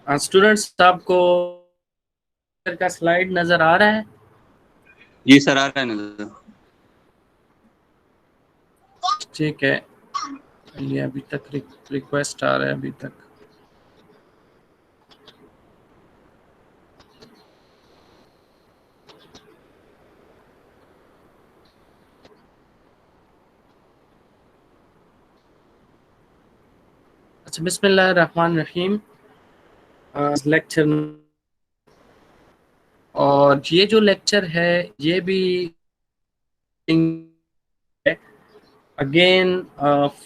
Students, आपको का slide नजर आ रहा है? जी सर, आ रहा है नजर। ठीक है, ये अभी तक रिक्वेस्ट आ रहा है अभी तक। अच्छा, बिस्मिल्लाह रहमान रहीम। लेक्चर, और ये जो लेक्चर है ये भी अगेन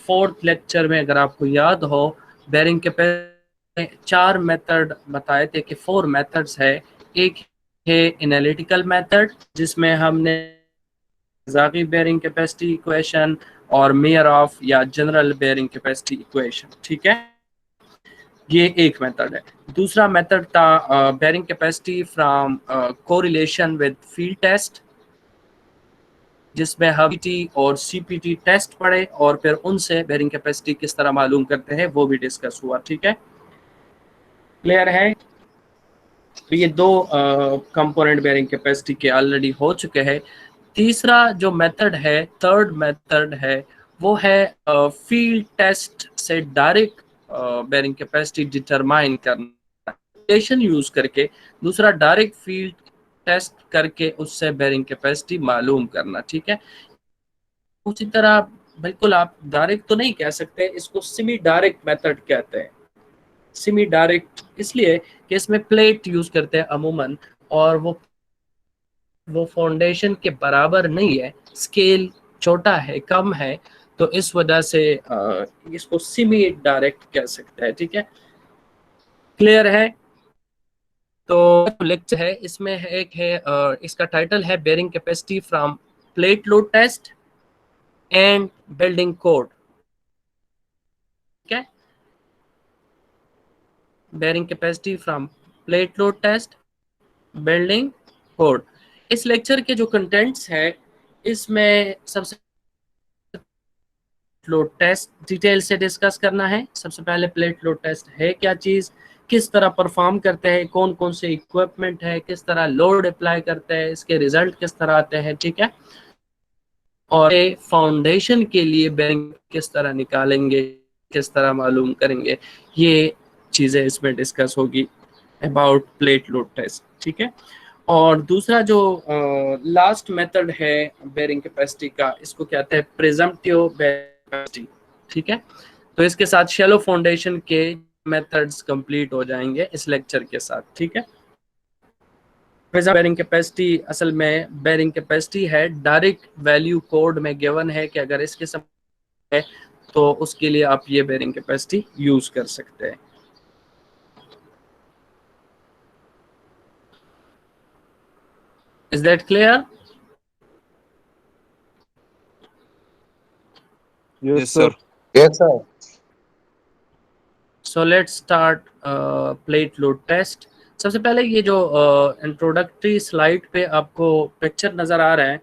फोर्थ लेक्चर में, अगर आपको याद हो, बेरिंग के पहले 4 मेथड बताए थे कि 4 मेथड्स है। एक है एनालिटिकल मेथड, जिसमें हमने जागी बेरिंग कैपेसिटी इक्वेशन और मेयर ऑफ या जनरल बेरिंग कैपेसिटी इक्वेशन, ठीक है, ये एक मेथड है। दूसरा मेथड था bearing capacity from correlation with field test, जिसमें हम पीटी और सीपीटी टेस्ट पढ़े और फिर उनसे बेरिंग कैपेसिटी किस तरह मालूम करते हैं वो भी डिस्कस हुआ, ठीक है, क्लियर है? तो ये 2 कंपोनेंट बेरिंग कैपेसिटी के ऑलरेडी हो चुके हैं। तीसरा जो मेथड है, थर्ड मेथड है, वो है फील्ड टेस्ट से डायरेक्ट बेरिंग कैपेसिटी डिटरमाइन करना, यूज करके। दूसरा डायरेक्ट फील्ड टेस्ट करके उससे बेरिंग कैपेसिटी मालूम करना, ठीक है। उसी तरह बिल्कुल आप डायरेक्ट तो नहीं कह सकते, इसको सेमी डायरेक्ट मेथड कहते हैं। सेमी डायरेक्ट इसलिए कि इसमें प्लेट यूज करते हैं अमूमन, और वो फाउंडेशन के बराबर नहीं है, स्केल छोटा है, कम है, तो इस वजह से इसको सेमी डायरेक्ट कह सकते हैं, ठीक है, क्लियर है? तो लेक्चर है, इसमें एक है इसका टाइटल है bearing capacity from plate load test and building code, ठीक है, bearing capacity from plate load test, building code. इस लेक्चर के जो कंटेंट्स है, इसमें सबसे लोड टेस्ट डिटेल से डिस्कस करना है। सबसे पहले प्लेट लोड टेस्ट है क्या चीज, किस तरह परफॉर्म करते हैं, कौन कौन से इक्विपमेंट है, किस तरह लोड अप्लाई करते हैं, इसके रिजल्ट किस तरह आते हैं, ठीक है, और फाउंडेशन के लिए बेरिंग किस तरह निकालेंगे, किस तरह मालूम करेंगे, ये चीजें इसमें डिस्कस होगी अबाउट प्लेट लोड टेस्ट, ठीक है। और दूसरा जो लास्ट मेथड है बेरिंग कैपेसिटी का, इसको कहते हैं प्रिजम्पटिव बेरिंग कैपेसिटी, ठीक है। तो इसके साथ शैलो फाउंडेशन के मेथड्स कंप्लीट हो जाएंगे इस लेक्चर के साथ, ठीक है। बेरिंग कैपेसिटी असल में बेरिंग कैपेसिटी है, डायरेक्ट वैल्यू कोड में गिवन है कि अगर इस किस्म है तो उसके लिए आप ये बेरिंग कैपेसिटी यूज कर सकते हैं। Is that clear? Yes, yes sir. Sir. Yes, sir. So let's start plate load test. सबसे पहले ये जो इंट्रोडक्टरी स्लाइड पे आपको पिक्चर नजर आ रहा है,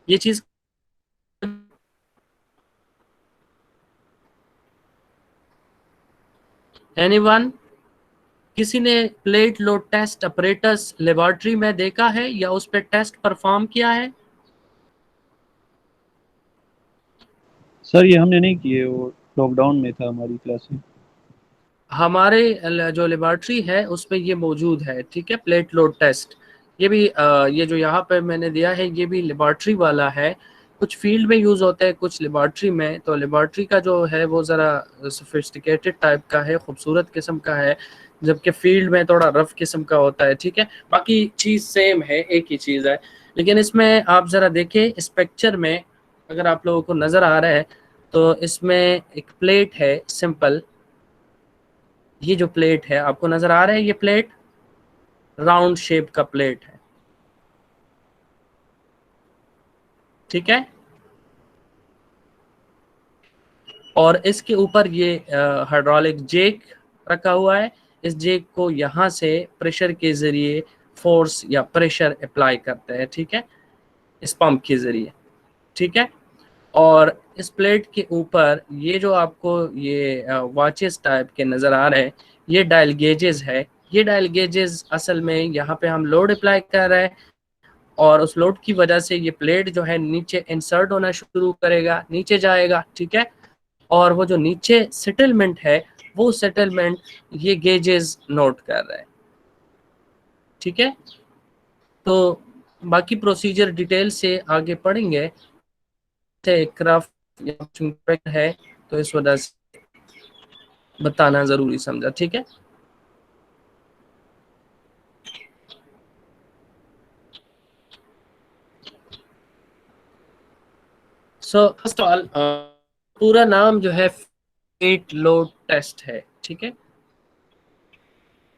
ये चीज एनीवन, किसी ने plate load test operators laboratory में देखा है या उस पर टेस्ट परफॉर्म किया है? सर ये हमने नहीं किए, वो लॉकडाउन में था हमारी क्लासें। हमारे जो लेबोरेटरी है उसमें ये मौजूद है, ठीक है, प्लेट लोड टेस्ट। ये भी ये जो यहाँ पे मैंने दिया है ये भी लेबोरेटरी वाला है। कुछ फील्ड में यूज़ होता है, कुछ लेबोरेटरी में। तो लेबोरेटरी का जो है वो ज़रा सोफिस्टिकेटेड टाइप का है, खूबसूरत किस्म का है, जबकि फील्ड में थोड़ा रफ किस्म का होता है, ठीक है। बाकी चीज़ सेम है, एक ही चीज़ है, लेकिन इसमें आप ज़रा देखें इस पिक्चर में, अगर आप लोगों को नज़र आ रहा है तो इसमें एक प्लेट है सिंपल। ये जो प्लेट है आपको नजर आ रहा है, ये प्लेट राउंड शेप का प्लेट है, ठीक है, और इसके ऊपर ये हाइड्रोलिक जेक रखा हुआ है। इस जेक को यहाँ से प्रेशर के जरिए फोर्स या प्रेशर अप्लाई करते हैं, ठीक है, इस पंप के जरिए, ठीक है। और इस प्लेट के ऊपर ये जो आपको ये वॉचेस टाइप के नज़र आ रहे हैं, ये डायल गेजेस है। ये डायल गेजेस असल में यहाँ पे हम लोड अप्लाई कर रहे हैं और उस लोड की वजह से ये प्लेट जो है नीचे इंसर्ट होना शुरू करेगा, नीचे जाएगा, ठीक है। और वो जो नीचे सेटलमेंट है, वो सेटलमेंट ये गेजेस नोट कर रहा है, ठीक है। तो बाकी प्रोसीजर डिटेल से आगे पढ़ेंगे। क्राफ्ट है तो इस वजह से बताना जरूरी समझा, ठीक है। सो फर्स्ट ऑफ ऑल पूरा नाम जो है प्लेट लोड टेस्ट है, ठीक है।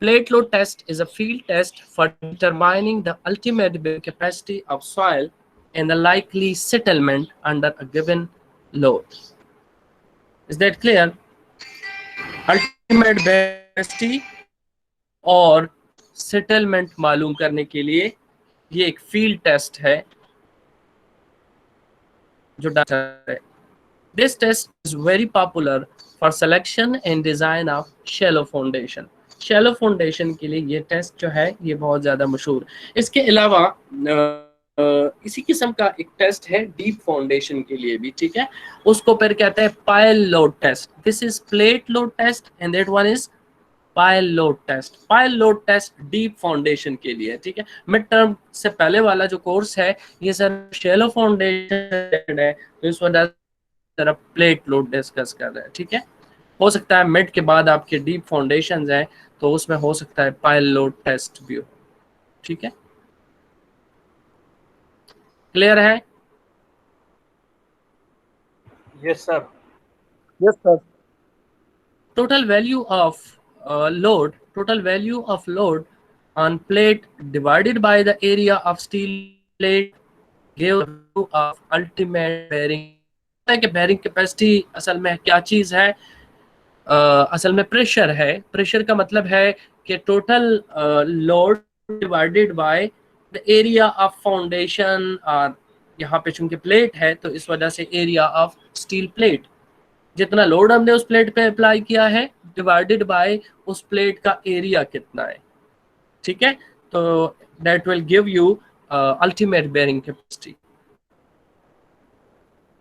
Plate load test is a field test for determining the ultimate bearing capacity of soil and the likely settlement under a given load. Is that clear? Ultimate bearing capacity और settlement मालूम करने के लिए ये एक field test है जो data है। This test is very popular for selection and design of shallow foundation. Shallow foundation के लिए ये टेस्ट जो है ये बहुत ज़्यादा मशहूर। इसके अलावा इसी किस्म का एक टेस्ट है डीप फाउंडेशन के लिए भी, ठीक है। उसको फिर कहते हैं pile load test. This is plate load test and that one is pile load test. Pile load test deep foundation के लिए, ठीक है। मिड टर्म से पहले वाला जो कोर्स है ये सर शैलो फाउंडेशन है, तो इस वजह तरफ प्लेट लोड डिस्कस कर रहे हैं, ठीक है। हो सकता है मिड के बाद आपके डीप फाउंडेशंस हैं तो उसमें हो सकता है पाइल लोड टेस्ट भी हो, ठीक है। क्लियर है? Yes sir. Yes sir. total value of total value of load on plate divided by the area of steel plate give value of ultimate bearing। कि bearing capacity असल में क्या चीज है? असल में प्रेशर है। प्रेशर का मतलब है कि total load divided by the area of foundation. और यहाँ पे चूंकि प्लेट है तो इस वजह से एरिया ऑफ स्टील प्लेट, जितना लोड हमने उस प्लेट पे अप्लाई किया है डिवाइडेड बाय उस प्लेट का एरिया कितना है, ठीक है। तो that will give you ultimate bearing capacity.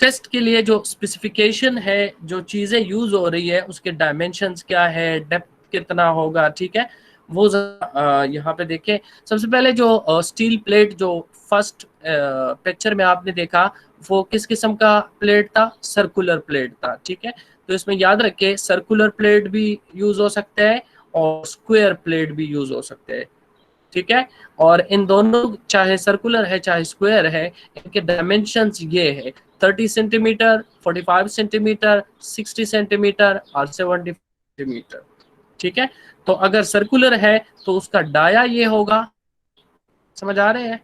Test के लिए जो स्पेसिफिकेशन है, जो चीज़ें यूज हो रही है, उसके डायमेंशंस क्या है, डेप्थ कितना होगा, ठीक है, वो यहाँ पे देखें। सबसे पहले जो स्टील प्लेट जो फर्स्ट पिक्चर में आपने देखा वो किस किस्म का प्लेट था? सर्कुलर प्लेट था, ठीक है। तो इसमें याद रखें सर्कुलर प्लेट भी यूज हो सकते हैं और स्क्वायर प्लेट भी यूज हो सकते हैं, ठीक है। और इन दोनों चाहे सर्कुलर है चाहे स्क्वायर है, इनके डायमेंशंस ये है 30 सेंटीमीटर, 45 सेंटीमीटर, 60 सेंटीमीटर और 70 सेंटीमीटर, ठीक है। तो अगर सर्कुलर है तो उसका डाया ये होगा, समझ आ रहे हैं?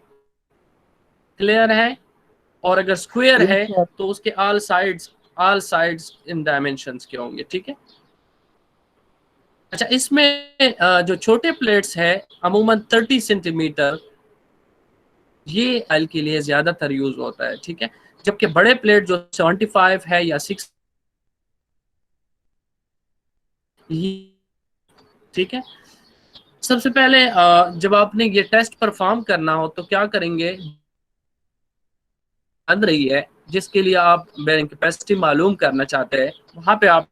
क्लियर है? और अगर स्क्वायर है तो उसके ऑल साइड्स इन डायमेंशंस के होंगे, ठीक है। अच्छा, इसमें जो छोटे प्लेट्स है अमूमन 30 सेंटीमीटर ये आयल के लिए ज्यादातर यूज होता है, ठीक है। जबकि बड़े प्लेट जो 75 है या 6, ठीक है। सबसे पहले जब आपने ये टेस्ट परफॉर्म करना हो तो क्या करेंगे? बन रही है जिसके लिए आप बेयरिंग कैपेसिटी मालूम करना चाहते हैं, वहां पे आप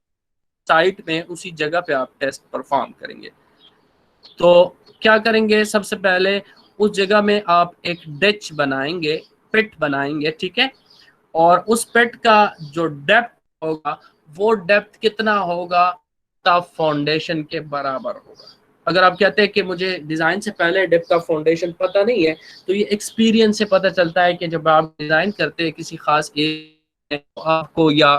साइट में उसी जगह पे आप टेस्ट परफॉर्म करेंगे। तो क्या करेंगे? सबसे पहले उस जगह में आप एक डिच बनाएंगे, पिट बनाएंगे, ठीक है। और उस पिट का जो डेप्थ होगा वो डेप्थ कितना होगा? फाउंडेशन के बराबर होगा। अगर आप कहते हैं कि मुझे डिजाइन से पहले डेप्थ ऑफ फाउंडेशन पता नहीं है, तो ये एक्सपीरियंस से पता चलता है कि जब आप डिजाइन करते हैं किसी खास एरिया तो आपको या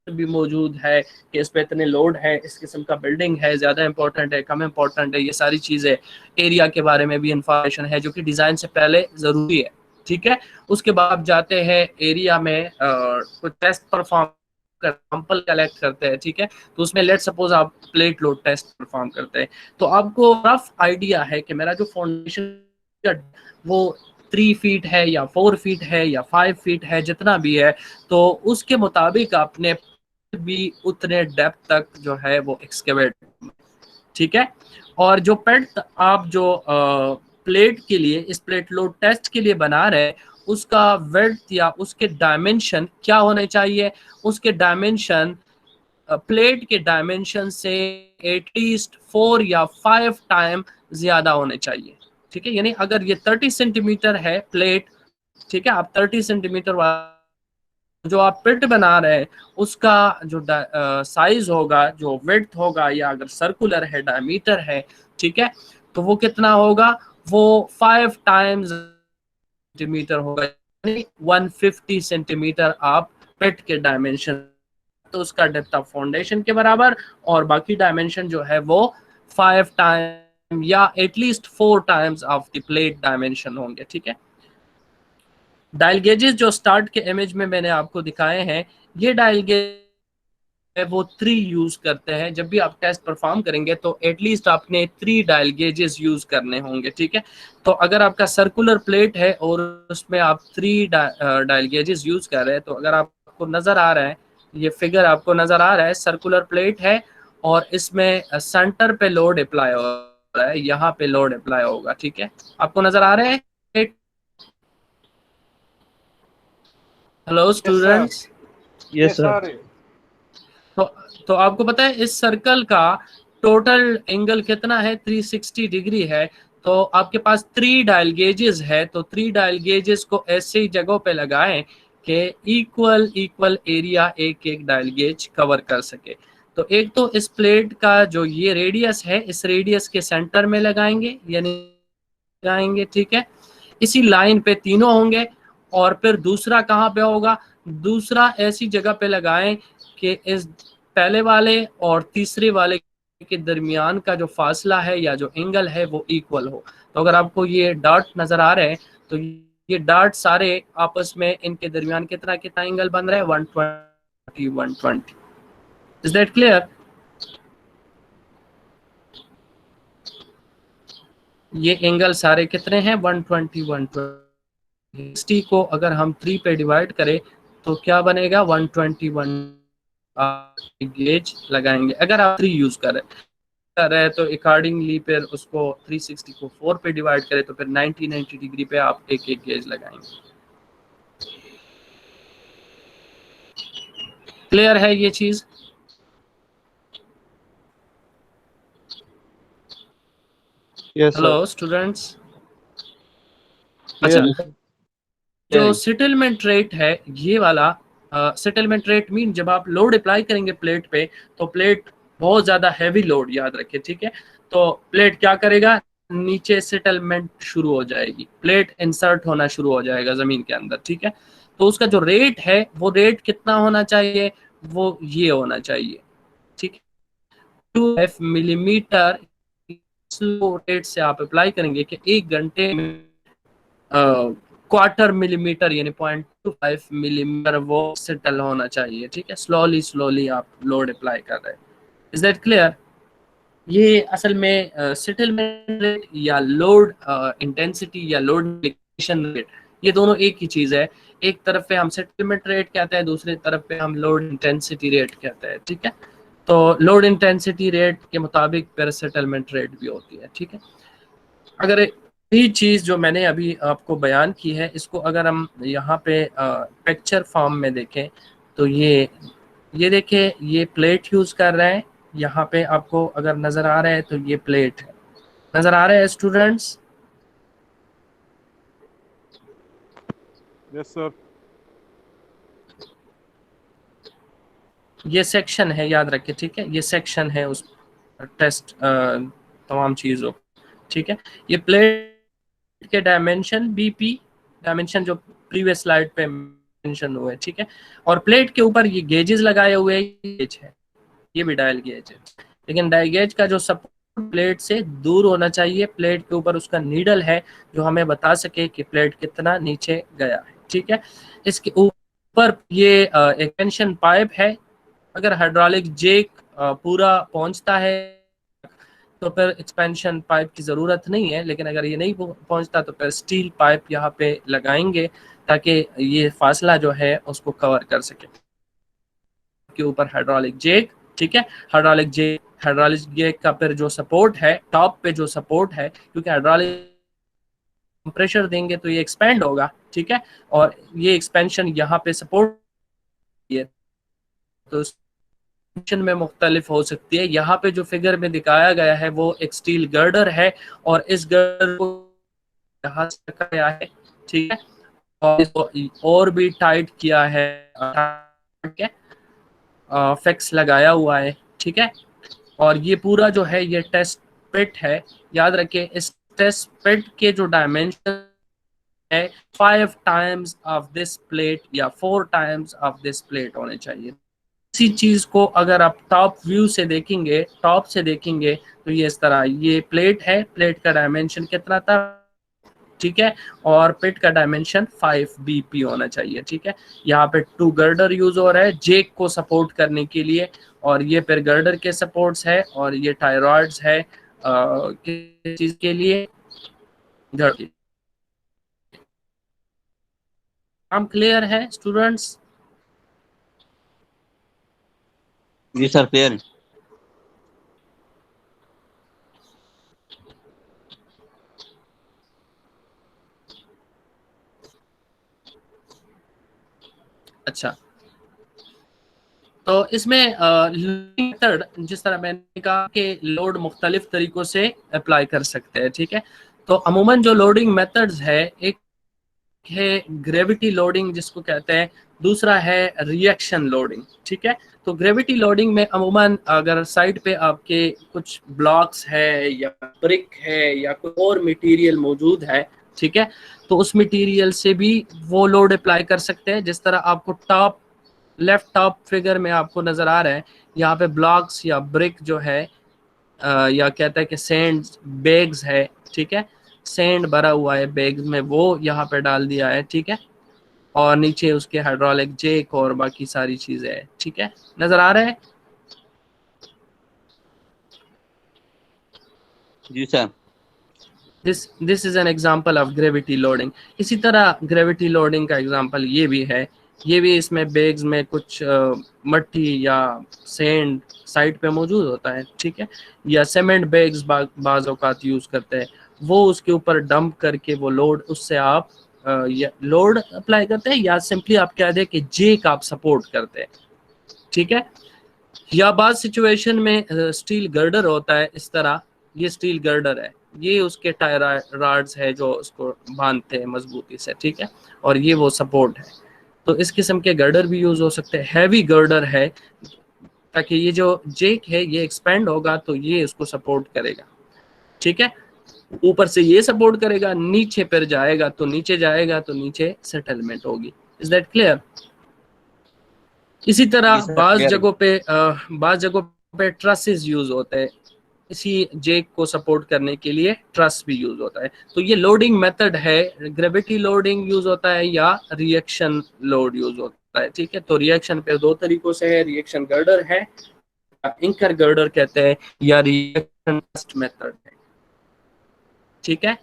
भी मौजूद है कि इस पे इतने लोड है, इस किस्म का बिल्डिंग है, ज़्यादा इंपॉर्टेंट है, कम इंपॉर्टेंट है, ये सारी चीज़ें एरिया के बारे में भी इंफॉर्मेशन है जो कि डिज़ाइन से पहले ज़रूरी है, ठीक है। उसके बाद जाते हैं एरिया में कुछ टेस्ट परफॉर्म कर सैंपल कलेक्ट करते हैं, ठीक है। तो उसमें लेट सपोज आप प्लेट लोड टेस्ट परफॉर्म करते हैं तो आपको रफ आइडिया है कि मेरा जो फाउंडेशन वो 3 फीट है या 4 फीट है या 5 फीट है, जितना भी है, तो उसके मुताबिक आपने भी उतने डेप्थ तक जो है वो एक्सकेवेट, ठीक है। और जो पेट आप जो प्लेट के लिए, इस प्लेट लोड टेस्ट के लिए बना रहे हैं, उसका विड्थ या उसके डायमेंशन क्या होने चाहिए? उसके डायमेंशन प्लेट के डायमेंशन से एटलीस्ट 4 या 5 टाइम ज्यादा होने चाहिए, ठीक है। यानी अगर ये 30 सेंटीमीटर है प्लेट, ठीक है, आप 30 सेंटीमीटर जो आप पिट बना रहे हैं उसका जो साइज होगा, जो विड्थ होगा, या अगर सर्कुलर है, डायमीटर है, ठीक है, तो वो कितना होगा? वो 5 टाइम्स सेंटीमीटर होगा, यानी 150 सेंटीमीटर आप पिट के डायमेंशन, तो उसका डेप्थ ऑफ फाउंडेशन के बराबर, और बाकी डायमेंशन जो है वो 5 टाइम या at least 4 times of the plate dimension होंगे, ठीक है। डायल गेजेस जो स्टार्ट के इमेज में मैंने आपको दिखाए हैं, ये डायल गेज वो 3 यूज करते हैं। जब भी आप टेस्ट परफॉर्म करेंगे तो एटलीस्ट आपने 3 डायल गेजेस यूज करने होंगे, ठीक है। तो अगर आपका सर्कुलर प्लेट है और उसमें आप 3 डायल गेजेस यूज कर रहे हैं, तो अगर आपको नजर आ रहा है, ये फिगर आपको नजर आ रहा है, सर्कुलर प्लेट है और इसमें सेंटर पे लोड अप्लाई हो रहा है, यहाँ पे लोड अप्लाई होगा, ठीक है। आपको नजर आ रहा है? Hello Yes, sir. Students. Yes sir. sir. तो तो आपको पता है इस सर्कल का टोटल एंगल कितना है? 360 डिग्री है। तो आपके पास 3 डायल गेजेस है, तो 3 डायल गेजेस को ऐसे ही जगहों पे लगाएं कि इक्वल इक्वल एरिया एक एक डायल गेज कवर कर सके। तो एक तो इस प्लेट का जो ये रेडियस है, इस रेडियस के सेंटर में लगाएंगे, यानी लगाएंगे, ठीक है। इसी लाइन पे तीनों होंगे। और फिर दूसरा कहाँ पे होगा? दूसरा ऐसी जगह पे लगाएं कि इस पहले वाले और तीसरे वाले के दरमियान का जो फासला है या जो एंगल है वो इक्वल हो। तो अगर आपको ये डॉट नजर आ रहे हैं, तो ये डॉट सारे आपस में इनके दरमियान कितना कितना एंगल बन रहा है? 120 120। Is that clear? ये एंगल सारे कितने हैं? 120 120। 60 को अगर हम 3 पे डिवाइड करें तो क्या बनेगा? 121 गेज लगाएंगे। अगर आप 3 यूज कर रहे हैं तो अकॉर्डिंगली फिर उसको 360 को 4 पे डिवाइड करें तो फिर 90 डिग्री पे आप एक एक गेज लगाएंगे। क्लियर है ये चीज? Yes sir. Hello students. अच्छा, जो सेटलमेंट रेट है ये वाला, सेटलमेंट रेट मीन जब आप लोड अप्लाई करेंगे प्लेट पे, तो प्लेट बहुत ज्यादा हैवी लोड, याद रखिए, ठीक है। तो प्लेट क्या करेगा? नीचे सेटलमेंट शुरू हो जाएगी, प्लेट इंसर्ट होना शुरू हो जाएगा जमीन के अंदर, ठीक है। तो उसका जो रेट है वो रेट कितना होना चाहिए? वो ये होना चाहिए, ठीक है। 2 मिलीमीटर स्लो रेट से आप अप्लाई करेंगे कि 1 घंटे में क्वार्टर मिलीमीटर यानी 0.25 मिलीमीटर वो सेटल होना चाहिए, ठीक है। स्लोली स्लोली आप लोड अप्लाई कर रहे हैं। Is that clear? ये असल में सेटलमेंट रेट या लोड इंटेंसिटी या लोड एप्लीकेशन रेट, ये दोनों एक ही चीज है। एक तरफ पे हम सेटलमेंट रेट कहते हैं, दूसरी तरफ पे हम लोड इंटेंसिटी रेट कहते हैं, ठीक है। तो लोड इंटेंसिटी रेट के मुताबिक फिर सेटलमेंट रेट भी होती है, ठीक है। अगर यही चीज़ जो मैंने अभी आपको बयान की है, इसको अगर हम यहाँ पे पिक्चर फॉर्म में देखें, तो ये देखिए, ये प्लेट यूज़ कर रहे हैं। यहाँ पे आपको अगर नज़र आ रहा है तो ये प्लेट है, नज़र आ रहा है स्टूडेंट्स? Yes sir. ये सेक्शन है, याद रखिए, ठीक है। ये सेक्शन है उस टेस्ट तमाम चीज़ों, ठीक है। ये प्लेट के डायमेंशन बीपी डायमेंशन जो प्रीवियस स्लाइड पे मेंशन हुए, ठीक है। और प्लेट के ऊपर ये गेजेस लगाए हुए गेज है, ये भी डायल गेज है, लेकिन डायल गेज का जो सपोर्ट प्लेट से दूर होना चाहिए। प्लेट के ऊपर उसका नीडल है जो हमें बता सके कि प्लेट कितना नीचे गया है, ठीक है। इसके ऊपर ये एक टेंशन पाइप है। अगर हाइड्रोलिक जैक पूरा पहुंचता है तो फिर एक्सपेंशन पाइप की ज़रूरत नहीं है, लेकिन अगर ये नहीं पहुंचता तो फिर स्टील पाइप यहाँ पे लगाएंगे ताकि ये फासला जो है उसको कवर कर सके। के ऊपर हाइड्रोलिक जैक, ठीक है, हाइड्रोलिक जैक का फिर जो सपोर्ट है, टॉप पे जो सपोर्ट है, क्योंकि हाइड्रोलिक प्रेशर देंगे तो ये एक्सपेंड होगा, ठीक है, और ये एक्सपेंशन यहाँ पे सपोर्ट है, तो एक्सपेंशन में मुख्तलिफ हो सकती है। यहाँ पे जो फिगर में दिखाया गया है वो एक स्टील गर्डर है और इस गर्डर को यहाँ से रखा गया है, ठीक है, और इसको और भी टाइट किया है, फिक्स लगाया हुआ है, ठीक है, और ये पूरा जो है ये टेस्ट पिट है। याद रखें इस टेस्ट पिट के जो डायमेंशन है 5 टाइम्स ऑफ दिस प्लेट या 4 टाइम्स ऑफ दिस प्लेट होने चाहिए। इसी चीज को अगर आप टॉप व्यू से देखेंगे, टॉप से देखेंगे तो ये इस तरह, ये प्लेट है, प्लेट का डायमेंशन कितना था, ठीक है, और पिट का डायमेंशन 5 BP होना चाहिए, ठीक है। यहाँ पे 2 गर्डर यूज हो रहा है जेक को सपोर्ट करने के लिए, और ये फिर गर्डर के सपोर्ट्स है, और ये टायरॉइड्स है किस चीज के लिए, गर्डर। हम क्लियर है स्टूडेंट्स? जी सर क्लियर है। अच्छा, तो इसमें मेथड जिस तरह मैंने कहा कि लोड मुख्तलिफ तरीकों से अप्लाई कर सकते हैं, ठीक है। तो अमूमन जो लोडिंग मेथड्स है, एक है ग्रेविटी लोडिंग जिसको कहते हैं, दूसरा है रिएक्शन लोडिंग, ठीक है। तो ग्रेविटी लोडिंग में अमूमन अगर साइड पे आपके कुछ ब्लॉक्स है या ब्रिक है या कोई और मटेरियल मौजूद है, ठीक है, तो उस मटेरियल से भी वो लोड अप्लाई कर सकते हैं। जिस तरह आपको टॉप लेफ्ट टॉप फिगर में आपको नजर आ रहा है, यहाँ पे ब्लॉक्स या ब्रिक जो है या कहता है कि सैंड बैग्स है, ठीक है, सैंड भरा हुआ है बैग्स में, वो यहाँ पे डाल दिया है, ठीक है, और नीचे उसके हाइड्रोलिक जैक और बाकी सारी चीजें हैं, ठीक है, नजर आ रहा है? जी sir. This is an example of gravity loading. इसी तरह ग्रेविटी लोडिंग का एग्जांपल ये भी है, ये भी इसमें बैग्स में कुछ मट्टी या सैंड साइड पे मौजूद होता है, ठीक है, या सीमेंट बैग्स बाज़ औक़ात यूज़ करते हैं, वो उसके ऊपर डंप करके वो लोड, उससे आप लोड अप्लाई करते हैं, या सिंपली आप कह दें कि जेक आप सपोर्ट करते हैं, ठीक है। या बाद सिचुएशन में स्टील गर्डर होता है इस तरह, ये स्टील गर्डर है, ये उसके टायर रॉड्स है जो उसको बांधते हैं मजबूती से, ठीक है, और ये वो सपोर्ट है। तो इस किस्म के गर्डर भी यूज हो सकते हैं। हैवी गर्डर है ताकि ये जो जेक है ये एक्सपेंड होगा तो ये उसको सपोर्ट करेगा, ठीक है, ऊपर से ये सपोर्ट करेगा, नीचे पर जाएगा तो नीचे सेटलमेंट होगी। Is that clear? इसी जी तरह सर बाज क्लियर है। जगहों पे ट्रसेस यूज होते हैं, इसी जेक को सपोर्ट करने के लिए ट्रस भी यूज होता है। तो ये लोडिंग मेथड है, ग्रेविटी लोडिंग यूज होता है या रिएक्शन लोड यूज होता है, ठीक है। तो रिएक्शन पे 2 तरीकों से है, रिएक्शन गर्डर है, इंकर गर्डर कहते हैं, या रिएक्शन मेथड है, ठीक है।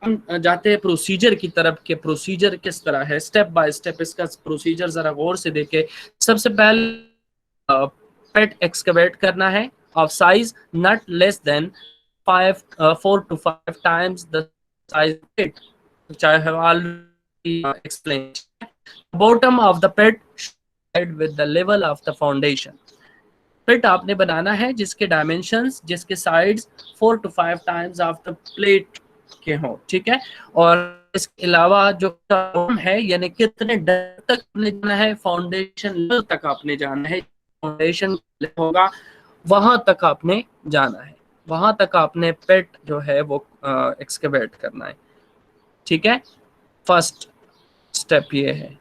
हम जाते हैं प्रोसीजर की तरफ के प्रोसीजर किस तरह है, स्टेप बाय स्टेप इसका प्रोसीजर जरा गौर से देखें। सबसे पहले पेट एक्सकवेट करना है of size not less than 4 to 5 times the size of pit, which I have already explained. Bottom of the pit should with the level of the foundation. पिट आपने बनाना है जिसके डायमेंशंस, जिसके sides 4 to 5 times of the plate के हों, ठीक है। और इसके अलावा जो टर्म है यानी कितने डेप्थ तक आपने जाना है, फाउंडेशन लेवल तक आपने जाना है, फाउंडेशन होगा वहां तक आपने जाना है, वहां तक आपने पेट जो है वो एक्सकेवेट करना है, ठीक है। फर्स्ट स्टेप ये है।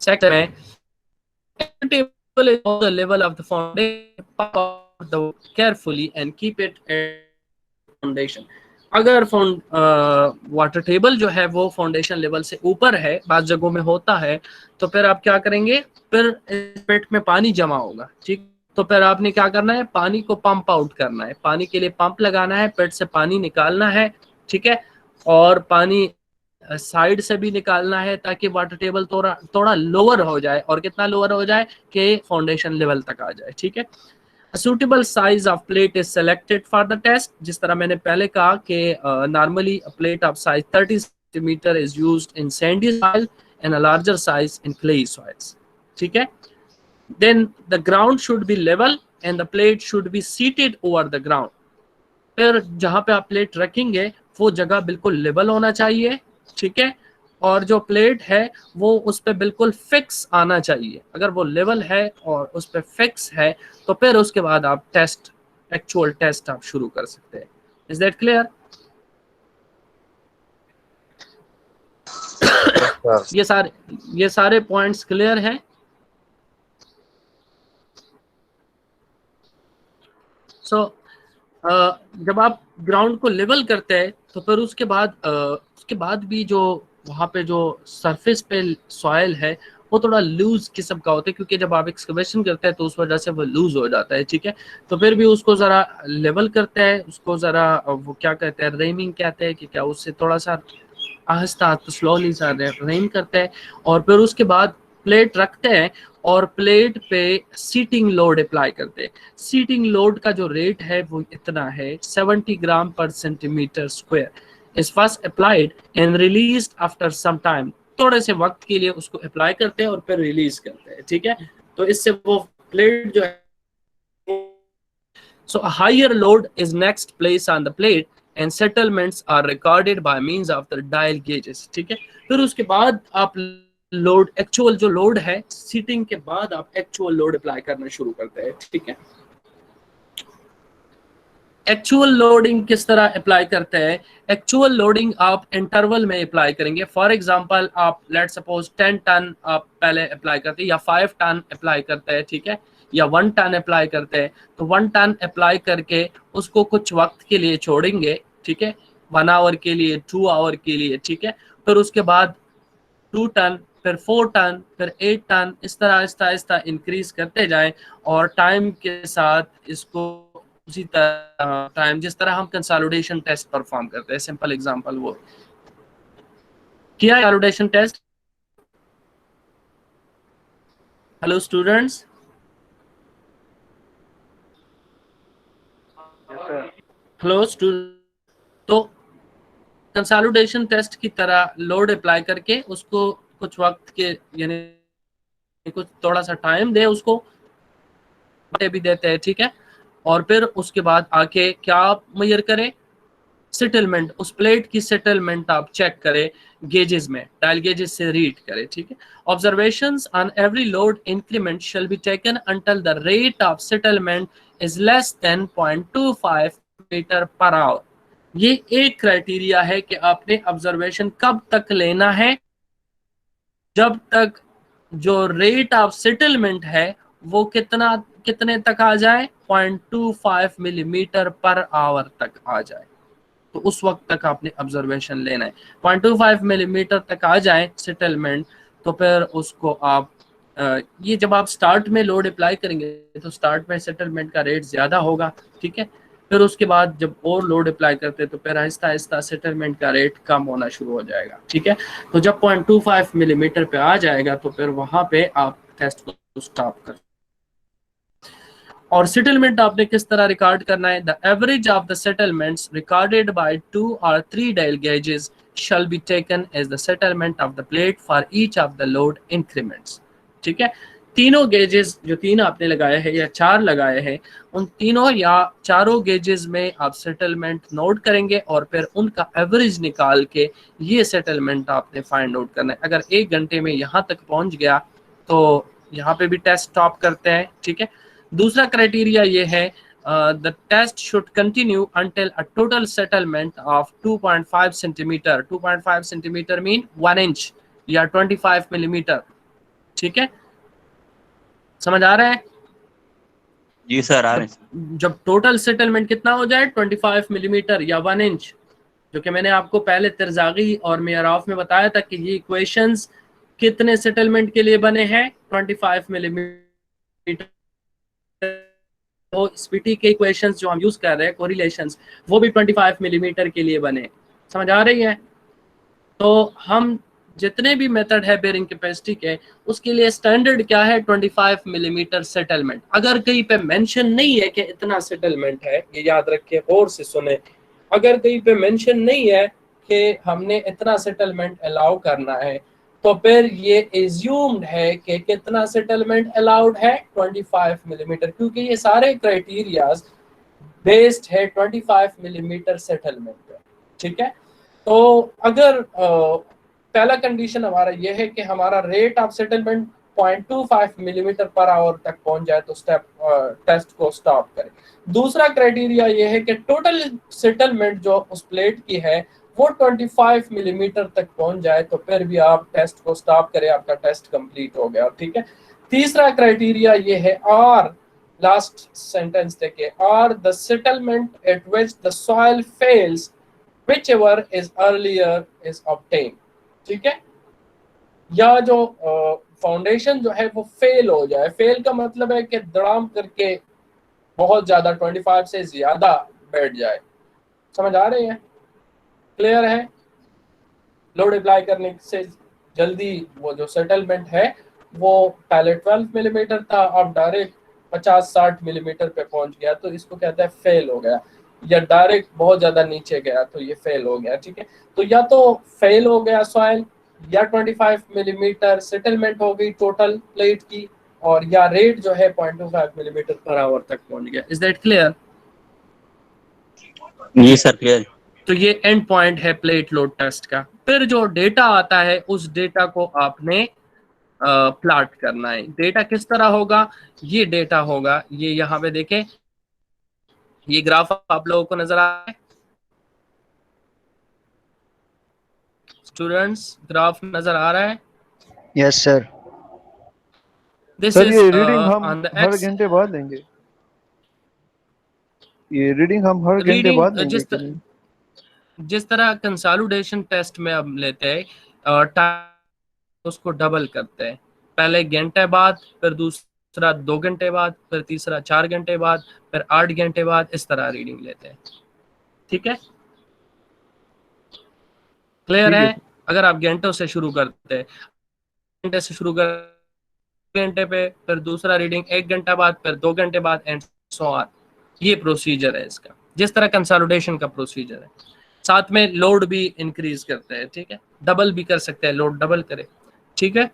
सेकंड में table is on the level of the foundation, carefully and keep it at foundation. अगर वाटर टेबल जो है वो फाउंडेशन लेवल से ऊपर है, बाज़ जगहों में होता है, तो फिर आप क्या करेंगे, फिर पेट में पानी जमा होगा, ठीक। तो फिर आपने क्या करना है, पानी को पंप आउट करना है, पानी के लिए पंप लगाना है, पेट से पानी निकालना है, ठीक है। और पानी साइड से भी निकालना है ताकि वाटर टेबल थोड़ा थोड़ा लोअर हो जाए, और कितना लोअर हो जाए कि फाउंडेशन लेवल तक आ जाए, ठीक है। A suitable size of plate is selected for the test. जिस तरह मैंने पहले कहा कि normally a plate of size 30 centimeter is used in sandy soil and a larger size in clay soils. ठीक है। Then the ground should be level and the plate should be seated over the ground. फिर जहाँ पे आप plate रखेंगे वो जगह बिल्कुल लेवल होना चाहिए, ठीक है। और जो प्लेट है वो उस पर बिल्कुल फिक्स आना चाहिए। अगर वो लेवल है और उस पर फिक्स है तो फिर उसके बाद आप एक्चुअल टेस्ट आप शुरू कर सकते हैं। Is that clear? ये सारे पॉइंट्स क्लियर हैं? सो जब आप ग्राउंड को लेवल करते हैं तो फिर उसके बाद भी जो वहाँ पे जो सरफेस पे सॉइल है वो थोड़ा लूज किस्म का होता है, क्योंकि जब आप एक्सकवेशन करते हैं तो उस वजह से वो लूज हो जाता है, ठीक है। तो फिर भी उसको ज़रा लेवल करते हैं, उसको ज़रा वो क्या कहते हैं, रेमिंग कहते हैं कि क्या, उससे थोड़ा सा आहिस्ता स्लोली सा रेम करते हैं, और फिर उसके बाद प्लेट रखते हैं और प्लेट पे सीटिंग लोड अप्लाई करते हैं। सीटिंग लोड का जो रेट है वो इतना है 70 ग्राम पर centimetre square. Is first applied and released after some time. थोड़े से वक्त के लिए उसको अप्लाई करते हैं और फिर रिलीज करते हैं, ठीक है। तो इससे वो प्लेट जो है, so a higher load is next placed on the plate and settlements are recorded by means of the dial gauges, ठीक है। फिर उसके बाद आप लोड, एक्चुअल जो लोड है, सीटिंग के बाद आप एक्चुअल लोड अप्लाई करना शुरू करते हैं, ठीक है। एक्चुअल लोडिंग किस तरह अप्लाई करते हैं? एक्चुअल लोडिंग आप इंटरवल में अप्लाई करेंगे। फॉर एग्जांपल आप लेट सपोज 10 टन आप पहले अप्लाई करते हैं, या 5 टन अप्लाई करते हैं, ठीक है, या 1 टन अप्लाई करते हैं। तो 1 टन अप्लाई करके उसको कुछ वक्त के लिए छोड़ेंगे, ठीक है, 1 आवर के लिए, 2 आवर के लिए, ठीक है। फिर उसके बाद 2 टन, फिर 4 टन, फिर 8 टन, इस तरह आहिस्ता आहिस्ता इंक्रीज करते जाएं, और टाइम के साथ इसको उसी तरह टाइम, जिस तरह हम कंसोलिडेशन टेस्ट परफॉर्म करते हैं, सिंपल एग्जांपल वो किया consolidation test. Hello students, hello student. तो कंसोलिडेशन टेस्ट की तरह लोड अप्लाई करके उसको कुछ वक्त के, यानी कुछ थोड़ा सा टाइम दे, उसको भी देते हैं, ठीक है। और फिर उसके बाद आके क्या आप मेजर करें, सेटलमेंट, उस प्लेट की सेटलमेंट आप चेक करें गेजेस में, डायल गेजेस से रीड करें, ठीक है। Observations on every load increment shall be taken until the rate of settlement is less than 0.25 metre per hour. ये एक क्राइटेरिया है कि आपने ऑब्जर्वेशन कब तक लेना है, जब तक जो रेट ऑफ सेटलमेंट है वो कितने तक आ जाए, 0.25 मिलीमीटर पर आवर तक आ जाए। तो उस वक्त तक आपने ऑब्जर्वेशन लेना है। 0.25 मिलीमीटर तक आ जाए सेटलमेंट, तो फिर उसको आप ये जब आप स्टार्ट में लोड अप्लाई करेंगे तो स्टार्ट में सेटलमेंट का रेट ज़्यादा होगा, ठीक है। फिर उसके बाद जब और लोड अप्लाई करते हैं तो फिर आहिस्ता आहिस्ता सेटलमेंट का रेट कम होना शुरू हो जाएगा, ठीक है। तो जब 0.25 मिलीमीटर पे आ जाएगा तो फिर वहाँ पे आप टेस्ट को स्टॉप कर। और सेटलमेंट आपने किस तरह रिकॉर्ड करना है? The average of the settlements recorded by 2 or 3 dial gauges shall be taken as the settlement of the plate for each of the load increments, ठीक है। तीनों गेजेस जो 3 आपने लगाए हैं या 4 लगाए हैं, उन तीनों या चारों गेजेस में आप सेटलमेंट नोट करेंगे और फिर उनका एवरेज निकाल के ये सेटलमेंट आपने फाइंड आउट करना है। अगर 1 घंटे में यहाँ तक पहुँच गया तो यहाँ पे भी टेस्ट स्टॉप करते हैं, ठीक है। दूसरा क्राइटेरिया ये है, the test should continue until a total settlement of 2.5 centimetre. 2.5 centimetre mean 1 inch या 25 मिलीमीटर, ठीक है। समझ आ रहा है? जी सर, आ रहे हैं। जब टोटल सेटलमेंट कितना हो जाए, 25 मिलीमीटर या 1 इंच, जो कि मैंने आपको पहले तिरजागी और मेयराफ में बताया था कि ये इक्वेशंस कितने सेटलमेंट के लिए बने हैं, 25 मिलीमीटर। तो स्पीटी के इक्वेशंस जो हम यूज कर रहे हैं कोरिलेशंस, वो भी 25 मिलीमीटर के लिए बने। समझ आ रही है? तो हम जितने भी मेथड है बेरिंग कैपेसिटी के, उसके लिए स्टैंडर्ड क्या है, 25 मिलीमीटर सेटलमेंट। अगर कहीं पे मेंशन नहीं है कि इतना सेटलमेंट है, ये याद रखिए, गौर से सुने, अगर कहीं पे मेंशन नहीं है कि हमने इतना सेटलमेंट अलाउ करना है, तो फिर ये एज्यूम्ड है कि कितना सेटलमेंट अलाउड है, 25 मिलीमीटर, क्योंकि ये सारे क्राइटेरियाज बेस्ड है 25 मिलीमीटर सेटलमेंट पे। ठीक है, तो अगर पहला कंडीशन हमारा यह है कि हमारा rate of settlement 0.25 millimetre per hour तक पहुंच जाए तो टेस्ट को स्टॉप करें। दूसरा क्राइटेरिया यह है कि टोटल सेटलमेंट जो उस प्लेट की है वो 25 मिलीमीटर तक पहुंच जाए तो फिर भी आप टेस्ट को स्टॉप करें, आपका टेस्ट कंप्लीट हो गया। ठीक है, तीसरा क्राइटेरिया ये है, और लास्ट सेंटेंस देखिए, और the settlement eight which the soil fails whichever is earlier is obtained। ठीक है, या जो फाउंडेशन जो है वो फेल हो जाए। फेल का मतलब है कि धड़ाम करके बहुत ज्यादा 25 से ज्यादा बैठ जाए। समझ आ रही है? क्लियर है? लोड अप्लाई करने से जल्दी वो जो सेटलमेंट है वो पहले 12 मिलीमीटर था, अब डायरेक्ट 50-60 मिलीमीटर पे पहुंच गया, तो इसको कहता है फेल हो गया। या डायरेक्ट बहुत ज्यादा नीचे गया तो ये फेल हो गया। ठीक है, तो या तो फेल हो गया सॉइल, या 25 मिलीमीटर सेटलमेंट हो गई टोटल प्लेट की, और या रेट जो है 0.25 मिलीमीटर पर आवर तक पहुंच गया। Is that clear? जी सर क्लियर। तो ये एंड पॉइंट है प्लेट लोड टेस्ट का। फिर जो डेटा आता है उस डेटा को आपने प्लॉट करना है। डेटा किस तरह होगा? ये डेटा होगा, ये यहाँ पे देखें, ये ग्राफ आप लोगों को नजर आ रहा है स्टूडेंट्स? ग्राफ नजर आ रहा है? Yes sir. This sir is ये रीडिंग हम ऑन द हर एक्स। घंटे बाद लेंगे? ये रीडिंग हम हर घंटे बाद रीडिंग लेंगे कि नहीं? जिस तरह कंसोलिडेशन टेस्ट में अब लेते हैं टाइम, उसको डबल करते हैं। पहले घंटे बाद, फिर दूसरा 2 घंटे बाद, फिर तीसरा 4 घंटे बाद, फिर 8 घंटे बाद, इस तरह रीडिंग लेते हैं। ठीक है, क्लियर ठीक है है? अगर आप घंटों से शुरू करते हैं, घंटे से शुरू कर घंटे पे, फिर दूसरा रीडिंग 1 घंटा बाद, फिर 2 घंटे बाद, एंड सो ऑन। ये प्रोसीजर है इसका, जिस तरह कंसोलिडेशन का प्रोसीजर है। साथ में लोड भी इंक्रीज करते हैं। ठीक है, डबल भी कर सकते हैं, लोड डबल करे। ठीक है,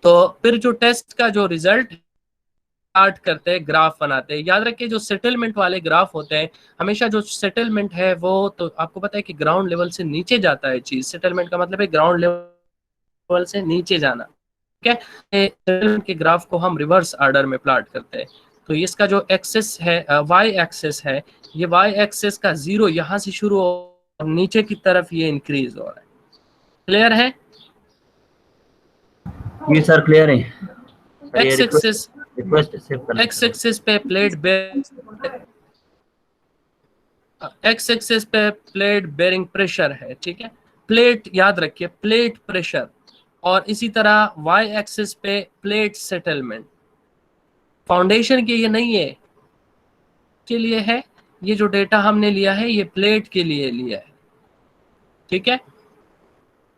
तो फिर जो टेस्ट का जो रिजल्ट स्टार्ट करते हैं, ग्राफ बनाते हैं। याद रखिए जो सेटलमेंट वाले ग्राफ होते हैं, हमेशा जो सेटलमेंट है वो, तो आपको पता है कि ग्राउंड लेवल से नीचे जाता है चीज। सेटलमेंट का मतलब है ग्राउंड लेवल से नीचे जाना। ठीक है, सेटलमेंट के ग्राफ को हम रिवर्स ऑर्डर में प्लॉट करते हैं। तो इसका जो एक्सेस है, वाई एक्सेस है, ये वाई एक्सेस का जीरो यहाँ से शुरू हो और नीचे की तरफ ये इंक्रीज हो रहा है। क्लियर है? जी सर क्लियर है। एक्स एक्सेस, रिक्वेस्ट सेव कर एक्स एक्सेस पे प्लेट बेरिंग प्रेशर है। ठीक है, प्लेट याद रखिए, प्लेट प्रेशर। और इसी तरह वाई एक्सिस पे प्लेट सेटलमेंट। फाउंडेशन के ये नहीं है, के लिए है। ये जो डेटा हमने लिया है ये प्लेट के लिए लिया है। ठीक है,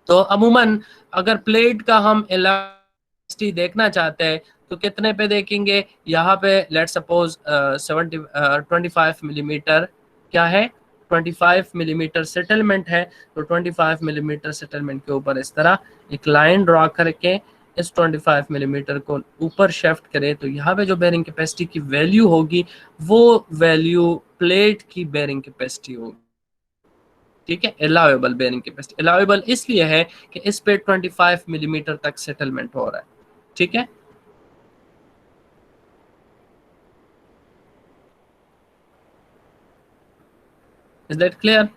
तो अमूमन अगर प्लेट का हम इलास्टिसिटी देखना चाहते हैं तो कितने पे देखेंगे? यहाँ पे लेट्स सपोज 25 मिलीमीटर क्या है, 25 मिलीमीटर सेटलमेंट है। तो 25 मिलीमीटर सेटलमेंट के ऊपर इस तरह एक लाइन ड्रॉ करके इस 25 मिलीमीटर को ऊपर शिफ्ट करें, तो यहाँ पे जो बेरिंग कैपेसिटी की वैल्यू होगी वो वैल्यू प्लेट की बेरिंग कैपेसिटी होगी। ठीक है, अलाउेबल बेरिंग कैपेसिटी। अलाउेबल इसलिए है कि इस पे 25 मिलीमीटर तक सेटलमेंट हो रहा है। ठीक है, इज दैट क्लियर?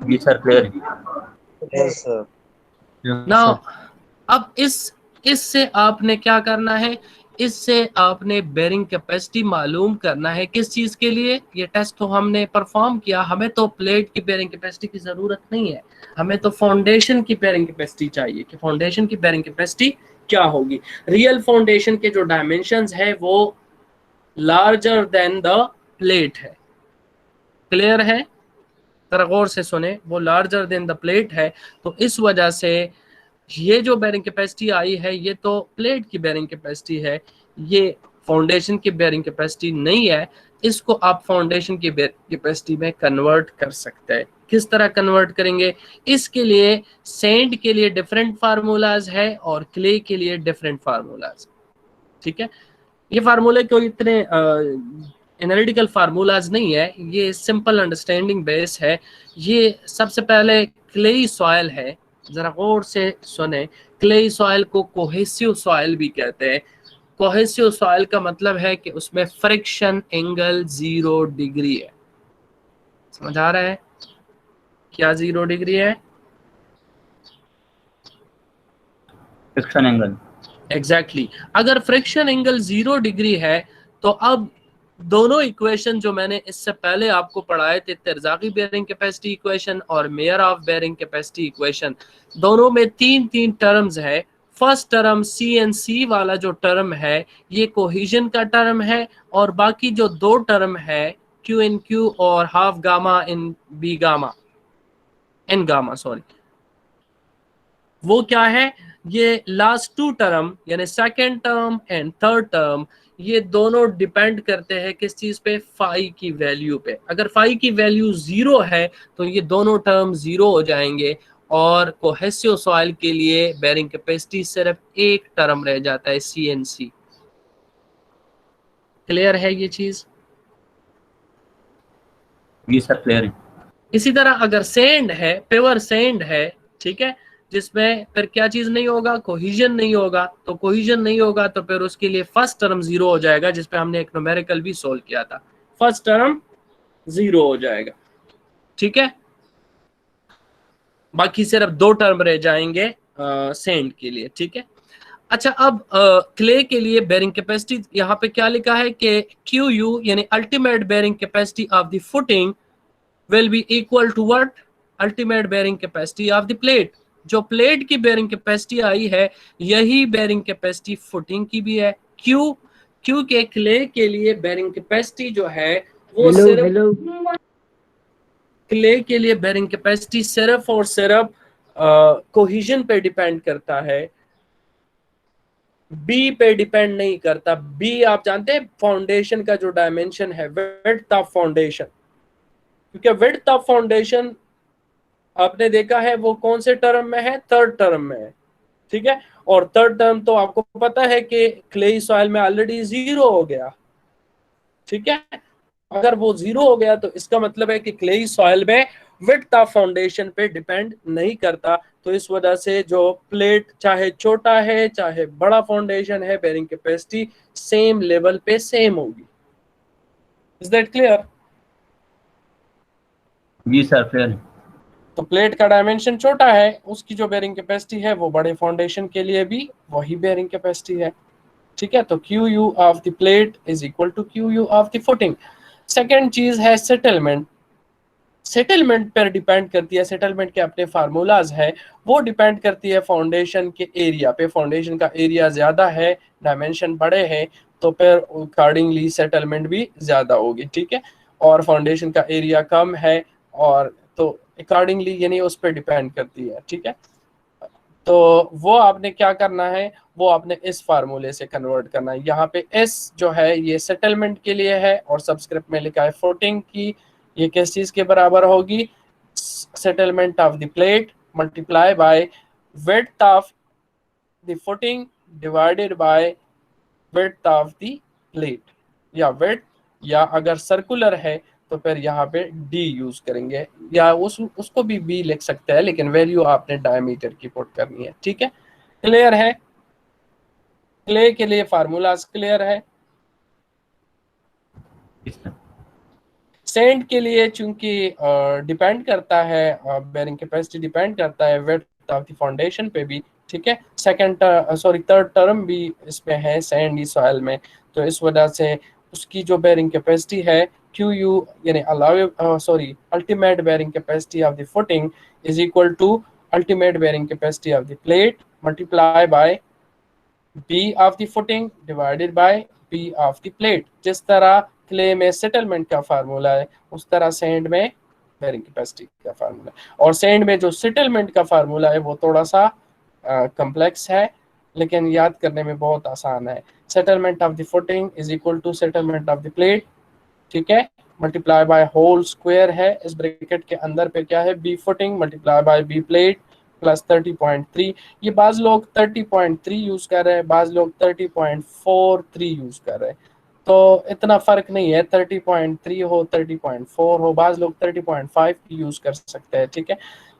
जी sir clear. Yes sir. Now अब इससे आपने क्या करना है, इससे आपने बेरिंग कैपेसिटी मालूम करना है। किस चीज़ के लिए? ये टेस्ट तो हमने परफॉर्म किया, हमें तो प्लेट की बेरिंग कैपेसिटी की ज़रूरत नहीं है, हमें तो फाउंडेशन की बेरिंग कैपेसिटी चाहिए कि फाउंडेशन की बेरिंग कैपेसिटी क्या होगी। रियल फाउंडेशन के जो डायमेंशंस है वो लार्जर देन द प्लेट है। क्लियर है? जरा गौर से सुने, वो लार्जर देन द प्लेट है, तो इस वजह से ये जो बेरिंग कैपेसिटी आई है ये तो प्लेट की बेरिंग कैपेसिटी है, ये फाउंडेशन की बेरिंग कैपेसिटी नहीं है। इसको आप फाउंडेशन की बेरिंग कैपेसिटी में कन्वर्ट कर सकते हैं। किस तरह कन्वर्ट करेंगे? इसके लिए सैंड के लिए डिफरेंट फार्मूलाज है और क्ले के लिए डिफरेंट फार्मूलाज। ठीक है, ये फार्मूले कोई इतने एनालिटिकल फार्मूलाज नहीं है, ये सिंपल अंडरस्टैंडिंग बेस है। ये सबसे पहले क्लेई सॉइल है, जरा गौर से सुने। क्लेई सॉइल को कोहेसिव सॉइल भी कहते हैं। कोहेसिव सॉइल का मतलब है कि उसमें फ्रिक्शन एंगल 0 डिग्री है। समझ आ रहा है क्या 0 डिग्री है? Friction angle. एग्जैक्टली अगर फ्रिक्शन एंगल 0 डिग्री है तो अब दोनों इक्वेशन जो मैंने इससे पहले आपको पढ़ाए थे, तिरज़ागी बेरिंग कैपेसिटी इक्वेशन और Meyerhof bearing capacity equation, दोनों में तीन तीन टर्म्स है। फर्स्ट टर्म CNC वाला जो टर्म है ये कोहिजन का टर्म है, और बाकी जो दो टर्म है QNQ और half gamma in B gamma N gamma sorry, वो क्या है? ये लास्ट टू टर्म यानी second term and third term, ये दोनों डिपेंड करते हैं किस चीज पे? फाई की वैल्यू पे। अगर फाई की वैल्यू 0 है तो ये दोनों टर्म 0 हो जाएंगे, और कोहेसिव सॉइल के लिए बेरिंग कैपेसिटी सिर्फ एक टर्म रह जाता है, CNC। क्लियर है ये चीज? जी सर क्लियर है। इसी तरह अगर सैंड है, प्योर सैंड है, ठीक है, जिसमें फिर क्या चीज नहीं होगा? कोहिजन नहीं होगा। तो कोहिजन नहीं होगा तो फिर उसके लिए फर्स्ट टर्म 0 हो जाएगा, जिसपे हमने एक न्यूमेरिकल भी सोल्व किया था। फर्स्ट टर्म 0 हो जाएगा, ठीक है। बाकी सिर्फ दो टर्म रह जाएंगे सैंड के लिए, ठीक है। अच्छा, अब क्ले के लिए बेरिंग कैपेसिटी यहाँ पे क्या लिखा है कि QU यानी ultimate bearing capacity of the footing will be equal to what? Ultimate bearing capacity of the plate। जो प्लेट की बेरिंग कैपेसिटी आई है यही बेरिंग कैपेसिटी फुटिंग की भी है। क्यू के क्ले के लिए बेरिंग कैपेसिटी जो है वो सिर्फ क्ले के लिए बेरिंग कैपेसिटी सिर्फ और सिर्फ कोहिजन पे डिपेंड करता है, बी पे डिपेंड नहीं करता। बी आप जानते हैं फाउंडेशन का जो डायमेंशन है, विड्थ ऑफ फाउंडेशन, क्योंकि विड्थ ऑफ फाउंडेशन आपने देखा है वो कौन से टर्म में है? थर्ड टर्म में है, ठीक है। और थर्ड टर्म तो आपको पता है कि क्लेई सॉइल में ऑलरेडी 0 हो गया, ठीक है। अगर वो 0 हो गया तो इसका मतलब है कि क्लेई सॉइल में विड्थ ऑफ फाउंडेशन पे डिपेंड नहीं करता। तो इस वजह से जो प्लेट चाहे छोटा है चाहे बड़ा फाउंडेशन है, बेरिंग कैपेसिटी सेम लेवल पे सेम होगी। Is that clear? जी सर क्लियर है। तो प्लेट का डायमेंशन छोटा है, उसकी जो बेरिंग कैपेसिटी है वो बड़े फाउंडेशन के लिए भी वही बेरिंग कैपेसिटी है, ठीक है। तो QU of the plate is equal to QU of the footing. Second चीज है सेटलमेंट। सेटलमेंट पर डिपेंड करती है, सेटलमेंट के अपने फार्मूलाज है, वो डिपेंड करती है फाउंडेशन के एरिया पे। फाउंडेशन का एरिया ज्यादा है, डायमेंशन बड़े हैं, तो फिर अकॉर्डिंगली सेटलमेंट भी ज्यादा होगी, ठीक है। और फाउंडेशन का एरिया कम है और तो अकॉर्डिंगली यानी उस पर डिपेंड करती है, ठीक है। तो वो आपने क्या करना है, वो आपने इस फार्मूले से कन्वर्ट करना है। यहाँ पे S जो है ये सेटलमेंट के लिए है और सबस्क्रिप्ट में लिखा है फुटिंग की। ये किस चीज के बराबर होगी? Settlement of the plate multiply bye width of the footing divided bye width of the plate, या विड्थ, या अगर सर्कुलर है तो फिर यहाँ पे D यूज करेंगे, या उसको भी B लिख सकते हैं, लेकिन वैल्यू आपने डायमीटर की पुट करनी है, ठीक है। क्लियर है? क्ले के लिए फार्मूलाज क्लियर है। सैंड के लिए चूंकि डिपेंड करता है, बेरिंग कैपेसिटी डिपेंड करता है विड्थ ऑफ द फाउंडेशन पे भी, ठीक है। थर्ड टर्म भी इसमें है सैंडी सॉइल में, तो इस वजह से उसकी जो बेयरिंग कैपेसिटी है क्यू यू यानी ultimate bearing capacity of the footing is equal to ultimate bearing capacity of the plate multiply by B of the footing divided by B of the plate. जिस तरह clay में settlement का formula है उस तरह sand में bearing capacity का formula है। और सैंड में जो सेटलमेंट का फार्मूला है वो थोड़ा सा कम्प्लेक्स है लेकिन याद करने में बहुत आसान है। Settlement of the footing is equal to settlement of the plate, ठीक है, मल्टीप्लाई बाय होल स्क्वायर है इस ब्रैकेट के अंदर पे क्या है B footing multiply by B plate plus 30.3। ये बाज लोग 30.3 यूज कर रहे हैं, बाज लोग 30.43 यूज कर रहे हैं, तो इतना फर्क नहीं है 30.3 हो 30.4 हो, बाज लोग 30.5 यूज कर सकते हैं, ठीक है।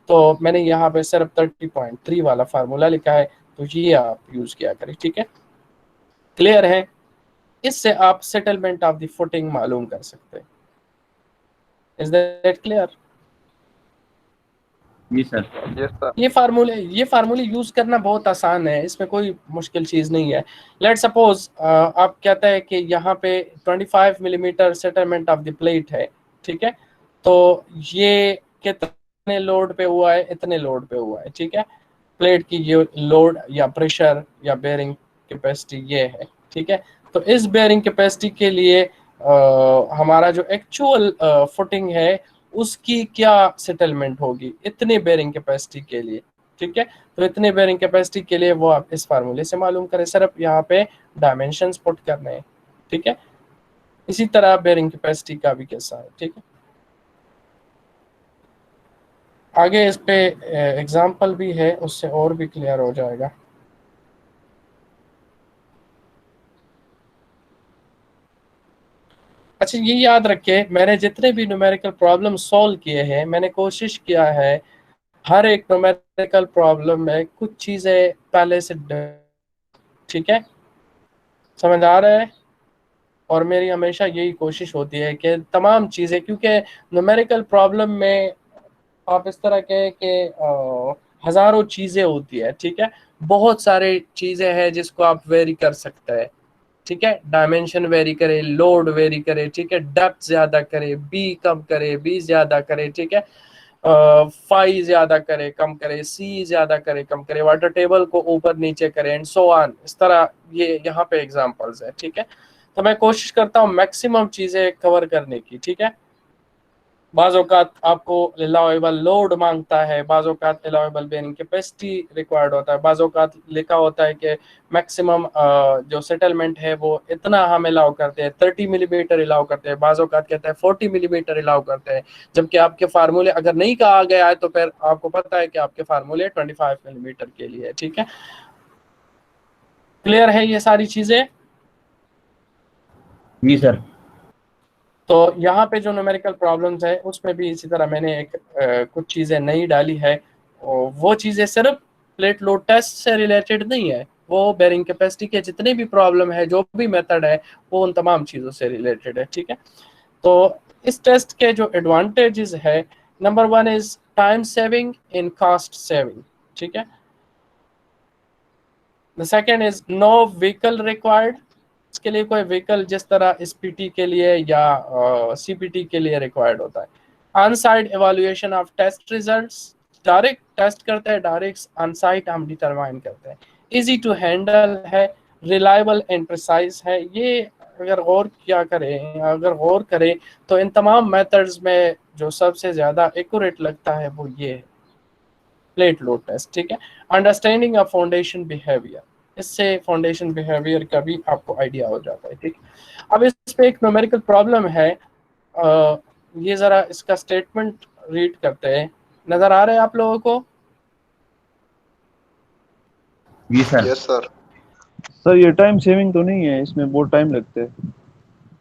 तो मैंने यहाँ पे सिर्फ 30.3 वाला फार्मूला लिखा है, तो ये आप यूज किया करें, ठीक है। क्लियर है? इससे आप सेटलमेंट ऑफ द फुटिंग मालूम कर सकते हैं। Is that clear? जी सर। Yes sir. ये फार्मूले यूज करना बहुत आसान है, इसमें कोई मुश्किल चीज नहीं है। लेट सपोज आप कहते हैं कि यहाँ पे 25 millimetre settlement of the plate है, ठीक है, तो ये कितने लोड पे हुआ है, इतने लोड पे हुआ है, ठीक है। प्लेट की ये लोड या प्रेशर या बेयरिंग कैपेसिटी ये है, ठीक है। तो इस बेयरिंग कैपेसिटी के लिए हमारा जो एक्चुअल फुटिंग है उसकी क्या सेटलमेंट होगी इतने बेयरिंग कैपेसिटी के लिए, ठीक है। तो इतने बेयरिंग कैपेसिटी के लिए वो आप इस फार्मूले से मालूम करें, सिर्फ यहाँ पे डायमेंशंस पुट करने हैं, ठीक है। इसी तरह बेयरिंग कैपेसिटी का भी कैसा है, ठीक है। आगे इस पे एग्जाम्पल भी है, उससे और भी क्लियर हो जाएगा। अच्छा ये याद रखिए, मैंने जितने भी न्यूमेरिकल प्रॉब्लम सॉल्व किए हैं मैंने कोशिश किया है हर एक न्यूमेरिकल प्रॉब्लम में कुछ चीजें पहले से, ठीक है, समझ आ रहा है। और मेरी हमेशा यही कोशिश होती है कि तमाम चीजें, क्योंकि न्यूमेरिकल प्रॉब्लम में आप इस तरह के कि हजारों चीजें होती है, ठीक है, बहुत सारे चीजें हैं जिसको आप वेरी कर सकते हैं, ठीक है। डायमेंशन वेरी करे, लोड वेरी करे, ठीक है, डेप्थ ज्यादा करे, बी कम करे, बी ज्यादा करे, ठीक है, फाई ज्यादा करे कम करे, सी ज्यादा करे कम करे, वाटर टेबल को ऊपर नीचे करे एंड सो ऑन। इस तरह ये यहाँ पे एग्जांपल्स है, ठीक है। तो मैं कोशिश करता हूँ मैक्सिमम चीजें कवर करने की, ठीक है। बाज़ औक़ात आपको अलाउएबल लोड मांगता है, बाज़ औक़ात अलाउएबल बेयरिंग कैपेसिटी रिक्वायर्ड होता है, बाज़ औक़ात लिखा होता है कि मैक्सिमम जो सेटलमेंट है वो इतना हम अलाउ करते हैं, 30 मिलीमीटर अलाउ करते हैं, बाज़ औक़ात कहते हैं 40 मिलीमीटर अलाउ करते हैं, जबकि आपके फार्मूले अगर नहीं कहा गया है तो फिर आपको पता है कि आपके फार्मूले 25 मिलीमीटर के लिए है, ठीक है। क्लियर है ये सारी चीज़ें? जी सर। तो यहाँ पे जो न्यूमेरिकल प्रॉब्लम्स है उसमें भी इसी तरह मैंने एक कुछ चीज़ें नई डाली है, और वो चीज़ें सिर्फ प्लेट लोड टेस्ट से रिलेटेड नहीं है, वो बेयरिंग कैपेसिटी के जितने भी प्रॉब्लम है, जो भी मेथड है, वो उन तमाम चीज़ों से रिलेटेड है, ठीक है। तो इस टेस्ट के जो एडवांटेजेस है, number 1 is time saving in cost saving, ठीक है। The second is no vehicle required, इसके लिए कोई व्हीकल जिस तरह एसपीटी के लिए या सीपीटी के लिए रिक्वायर्ड होता है। On site evaluation of test results, direct test करते हैं, डायरेक्ट ऑन साइट हम डिटरमाइन करते हैं। इजी टू हैंडल है, रिलायबल एंड प्रिसाइज है। ये अगर गौर करें तो इन तमाम मेथड्स में जो सबसे ज़्यादा एक्यूरेट लगता है वो ये है, प्लेट लोड टेस्ट, ठीक है। अंडरस्टैंडिंग ऑफ फाउंडेशन बिहेवियर, इससे फाउंडेशन बिहेवियर का भी आपको आइडिया हो जाता है, ठीक। अब इस पे एक न्यूमेरिकल प्रॉब्लम है, ये जरा इसका स्टेटमेंट रीड करते हैं, नजर आ रहे हैं आप लोगों को? जी सर। Yes sir. सर ये टाइम सेविंग तो नहीं है, इसमें बहुत टाइम लगता है।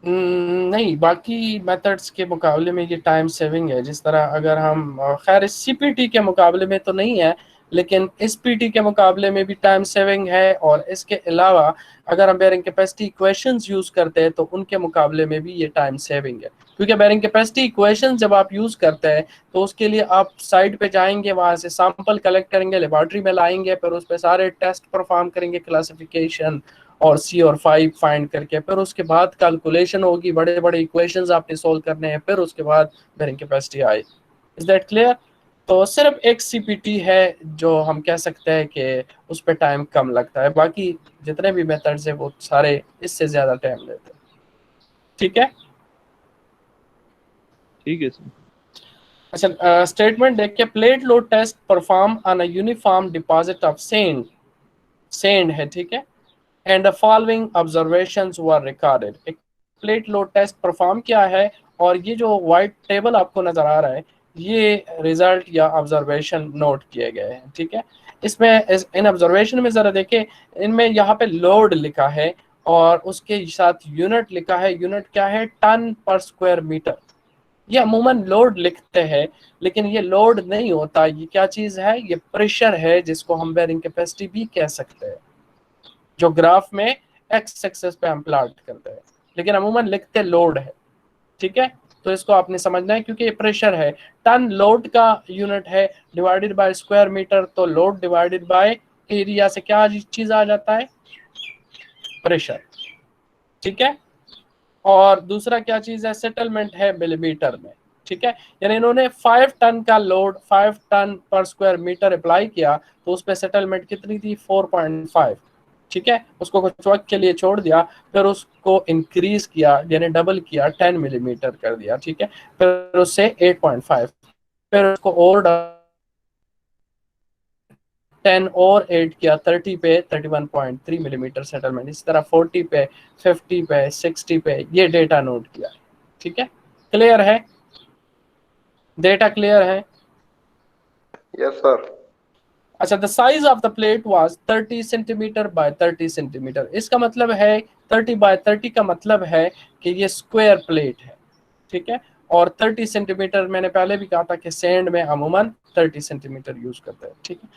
नहीं, बाकी मेथड्स के मुकाबले में ये टाइम सेविंग है। जिस तरह अगर हम खैर सीपीटी के मुकाबले में तो नहीं है, लेकिन इस पीटी के मुकाबले में भी टाइम सेविंग है, और इसके अलावा अगर हम बेरिंग कैपेसिटी इक्वेशंस यूज करते हैं तो उनके मुकाबले में भी ये टाइम सेविंग है। क्योंकि बेरिंग कैपेसिटी इक्वेशन जब आप यूज करते हैं तो उसके लिए आप साइट पे जाएंगे, वहां से सैंपल कलेक्ट करेंगे, लेबोरेटरी में लाएंगे, फिर उस पर सारे टेस्ट परफॉर्म करेंगे, क्लासिफिकेशन और सी और 5 फाइंड करके, फिर उसके बाद कैलकुलेशन होगी, बड़े बड़े इक्वेशंस आपने सोल्व करने हैं, फिर उसके बाद बेरिंग कैपेसिटी आए। Is that clear? तो सिर्फ एक सीपीटी है जो हम कह सकते हैं कि उस पर टाइम कम लगता है, बाकी जितने भी मेथड्स हैं वो सारे इससे ज्यादा टाइम लेते हैं। ठीक है? ठीक है सर। अच्छा, स्टेटमेंट देख के, plate load test perform on a uniform deposit of sand है, ठीक है, and the following observations were recorded. एक प्लेट लोड टेस्ट परफॉर्म किया है, और ये जो वाइट टेबल आपको नजर आ रहा है ये रिजल्ट या ऑब्जर्वेशन नोट किए गए हैं, ठीक है। इसमें इन ऑब्जर्वेशन में जरा देखें, इनमें यहाँ पे लोड लिखा है और उसके साथ यूनिट लिखा है। यूनिट क्या है? Ton per square metre. ये अमूमन लोड लिखते हैं, लेकिन ये लोड नहीं होता। ये क्या चीज है? ये प्रेशर है, जिसको हम बेरिंग कैपेसिटी भी कह सकते हैं, जो ग्राफ में एक्स एक्सेस पे हम प्लॉट करते हैं, लेकिन अमूमन लिखते लोड है, ठीक है। तो इसको आपने समझना है, क्योंकि ये प्रेशर है। टन लोड का यूनिट है, डिवाइडेड बाय स्क्वायर मीटर, तो लोड डिवाइडेड बाय एरिया से क्या चीज आ जाता है? प्रेशर, ठीक है। और दूसरा क्या चीज है? सेटलमेंट है मिलीमीटर में, ठीक है। यानी इन्होंने 5 टन का load 5 ton per square metre apply किया, तो उस पर सेटलमेंट कितनी थी? 4.5, ठीक है। उसको कुछ वक्त के लिए छोड़ दिया, फिर उसको इंक्रीज किया, यानी डबल किया, 10 मिलीमीटर कर दिया, ठीक है। फिर उससे 8.5, फिर उसको और 10 और 8 किया, 30 पे 31.3 मिलीमीटर सेटलमेंट। इस तरह 40 पे, 50 पे, 60 पे ये डेटा नोट किया, ठीक है। क्लियर है? डेटा क्लियर है? Yes sir. अच्छा, the size of the plate was 30 centimetre by 30 centimetre. इसका मतलब है 30 बाय 30 का मतलब है कि ये स्क्वायर प्लेट है, ठीक है। और 30 सेंटीमीटर मैंने पहले भी कहा था कि सैंड में अमूमन 30 सेंटीमीटर यूज करते हैं, ठीक है।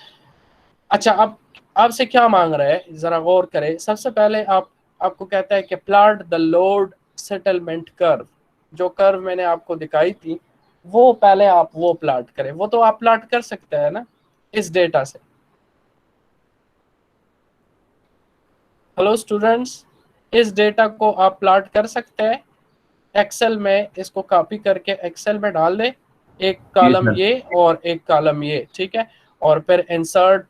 अच्छा, अब आपसे क्या मांग रहा है, जरा गौर करें। सबसे पहले आपको कहता है कि plot the load settlement curve. जो कर्व मैंने आपको दिखाई थी वो पहले आप वो प्लॉट करें। वो तो आप प्लॉट कर सकते हैं ना इस डेटा से। हेलो स्टूडेंट्स, इस डेटा को आप प्लॉट कर सकते हैं एक्सेल में। इसको कॉपी करके एक्सेल में डाल दे, एक कॉलम सर। ये और एक कॉलम ये, ठीक है। और फिर इंसर्ट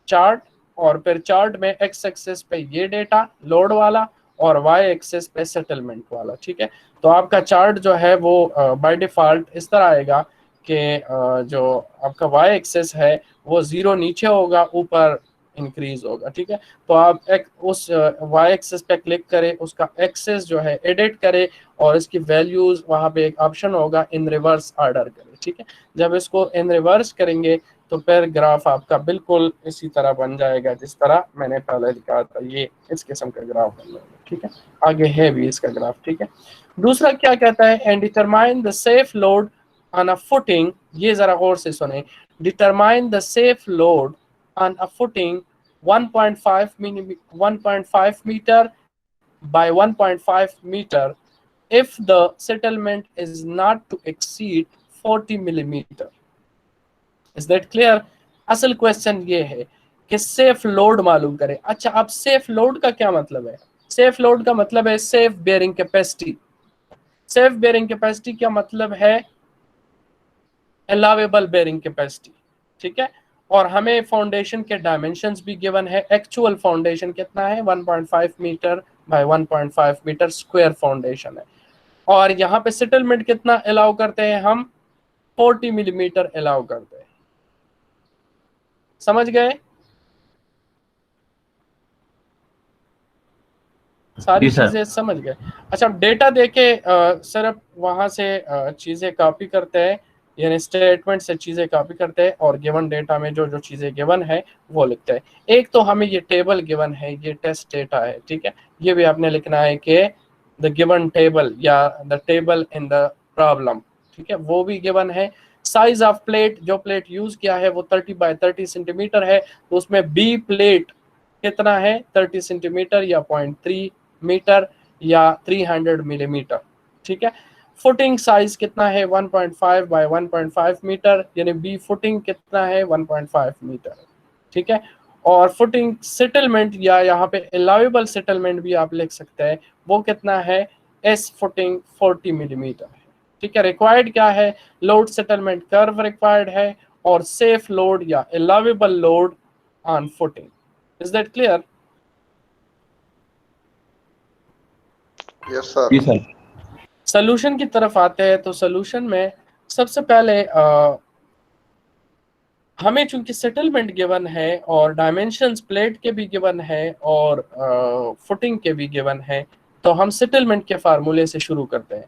चार्ट, और फिर चार्ट में एक्स एक्सेस पे ये डेटा लोड वाला और वाई एक्सेस पे सेटलमेंट वाला, ठीक है। तो आपका चार्ट जो है वो बाय डिफॉल्ट इस तरह आएगा कि जो आपका वाई एक्सेस है वो 0 नीचे होगा, ऊपर इंक्रीज होगा, ठीक है। तो आप उस वाई एक्सेस पे क्लिक करें, उसका एक्सेस जो है एडिट करें, और इसकी वैल्यूज वहां पे एक ऑप्शन होगा इन रिवर्स ऑर्डर करें, ठीक है। जब इसको इन रिवर्स करेंगे तो फिर ग्राफ आपका बिल्कुल इसी तरह बन जाएगा जिस तरह मैंने पहले दिखाया था। ये इस किस्म का ग्राफ बन जाएगा, ठीक है। आगे है भी इसका ग्राफ, ठीक है। दूसरा क्या कहता है? And determine the safe load on a footing. ये जरा गौर से सुने। Determine the safe load on a footing 1.5 metre by 1.5 meter if the settlement is not to exceed 40 millimeter. Is that clear? असल क्वेश्चन ये है कि सेफ लोड मालूम करें। अच्छा, अब सेफ लोड का क्या मतलब है? सेफ लोड का मतलब है safe bearing capacity. Safe bearing capacity का मतलब है अलाउेबल बेयरिंग कैपेसिटी, ठीक है। और हमें फाउंडेशन के डायमेंशंस भी गिवन है। एक्चुअल फाउंडेशन कितना है? 1.5 metre by 1.5 metre square foundation है। और यहाँ पे सेटलमेंट कितना अलाउ करते हैं हम? 40 मिलीमीटर अलाउ करते हैं। समझ गए? सारी चीजें समझ गए? अच्छा, डेटा देके सिर्फ वहां से चीजें कॉपी करते हैं, यानी स्टेटमेंट से चीजें कॉपी करते हैं, और गिवन डेटा में जो जो चीजें गिवन है वो लिखते हैं। एक तो हमें ये टेबल गिवन है, ये टेस्ट डेटा है, ठीक है। ये भी आपने लिखना है कि द गिवन टेबल या the table in the problem, ठीक है, वो भी गिवन है। साइज ऑफ प्लेट, जो प्लेट यूज किया है वो 30 बाय 30 सेंटीमीटर है, तो उसमें बी प्लेट कितना है, 30 सेंटीमीटर या 0.3 मीटर या 300 मिलीमीटर। ठीक है, फुटिंग साइज कितना है, 1.5 बाय 1.5 मीटर, यानी बी फुटिंग कितना है, 1.5 मीटर। ठीक है, और फुटिंग सेटलमेंट या यहाँ पे अलाउेबल सेटलमेंट भी आप लिख सकते हैं, वो कितना है, एस फुटिंग 40 मिलीमीटर है। ठीक है, रिक्वायर्ड क्या है, लोड सेटलमेंट कर्व रिक्वायर्ड है और सेफ लोड या allowable load on footing. Is that clear? Yes, sir. जी सर। सोल्यूशन की तरफ आते हैं, तो सोल्यूशन में सबसे पहले हमें चूंकि सेटलमेंट गिवन है और डायमेंशंस प्लेट के भी गिवन है और फुटिंग के भी गिवन है, तो हम सेटलमेंट के फार्मूले से शुरू करते हैं।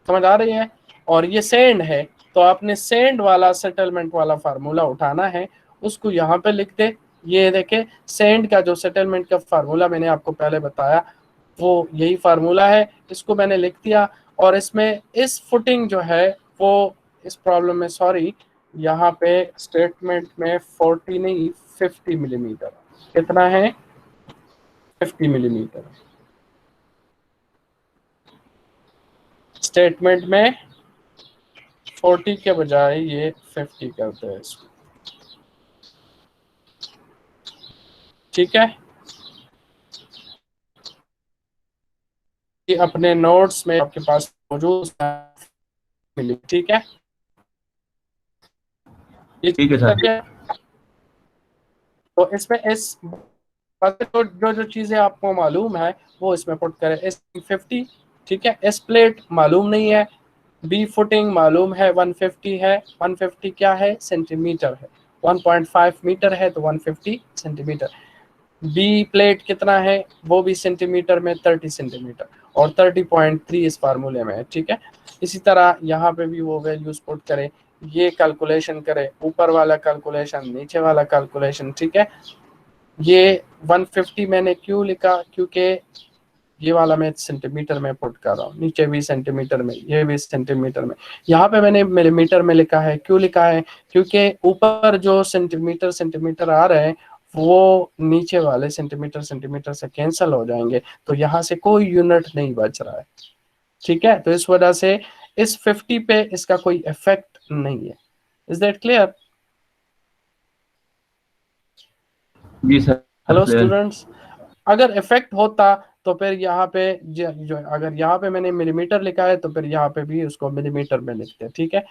समझ आ रही है? और ये सेंड है, तो आपने सेंड वाला सेटलमेंट वाला फार्मूला उठाना है, उसको यहाँ पे लिख दे। ये देखे, सेंड का जो सेटलमेंट का फार्मूला मैंने आपको पहले बताया, वो यही फार्मूला है, इसको मैंने लिख दिया। और इसमें इस फुटिंग जो है वो, इस प्रॉब्लम में सॉरी, यहाँ पे स्टेटमेंट में 40 नहीं 50 मिलीमीटर, कितना है, 50 मिलीमीटर। स्टेटमेंट में 40 के बजाय ये 50 करते हैं इसको। ठीक है, ये अपने नोट्स में आपके पास मौजूद मिली। ठीक है, ये ठीक है सर। तो इसमें इस जो जो चीजें आपको मालूम है वो इसमें पुट करें। एस 50, ठीक है, एस प्लेट मालूम नहीं है, बी फुटिंग मालूम है 150 है, 150 क्या है, सेंटीमीटर है, 1.5 मीटर है तो 150 सेंटीमीटर। बी प्लेट कितना है, वो भी सेंटीमीटर में 30 सेंटीमीटर और 30.3 इस फार्मूले में है। ठीक है, इसी तरह यहाँ पे भी वो वैल्यूज पुट करें, ये कैलकुलेशन करें, ऊपर वाला कैलकुलेशन, नीचे वाला कैलकुलेशन। ठीक है, ये 150 मैंने क्यों लिखा, क्योंकि ये वाला मैं सेंटीमीटर में पुट कर रहा हूँ, नीचे भी सेंटीमीटर में, ये भी सेंटीमीटर में। यहाँ पे मैंने मिलीमीटर में लिखा है, क्यों लिखा है, क्योंकि ऊपर जो सेंटीमीटर सेंटीमीटर आ रहे हैं वो नीचे वाले सेंटीमीटर सेंटीमीटर से कैंसिल हो जाएंगे, तो यहाँ से कोई यूनिट नहीं बच रहा है। ठीक है, तो इस वजह से इस 50 पे इसका कोई इफेक्ट नहीं है। Is that clear? जी सर। हेलो स्टूडेंट्स, अगर इफेक्ट होता तो फिर यहाँ पे जो अगर यहाँ पे मैंने मिलीमीटर लिखा है तो फिर यहाँ पे भी उसको मिलीमीटर में लिखते हैं। ठीक है,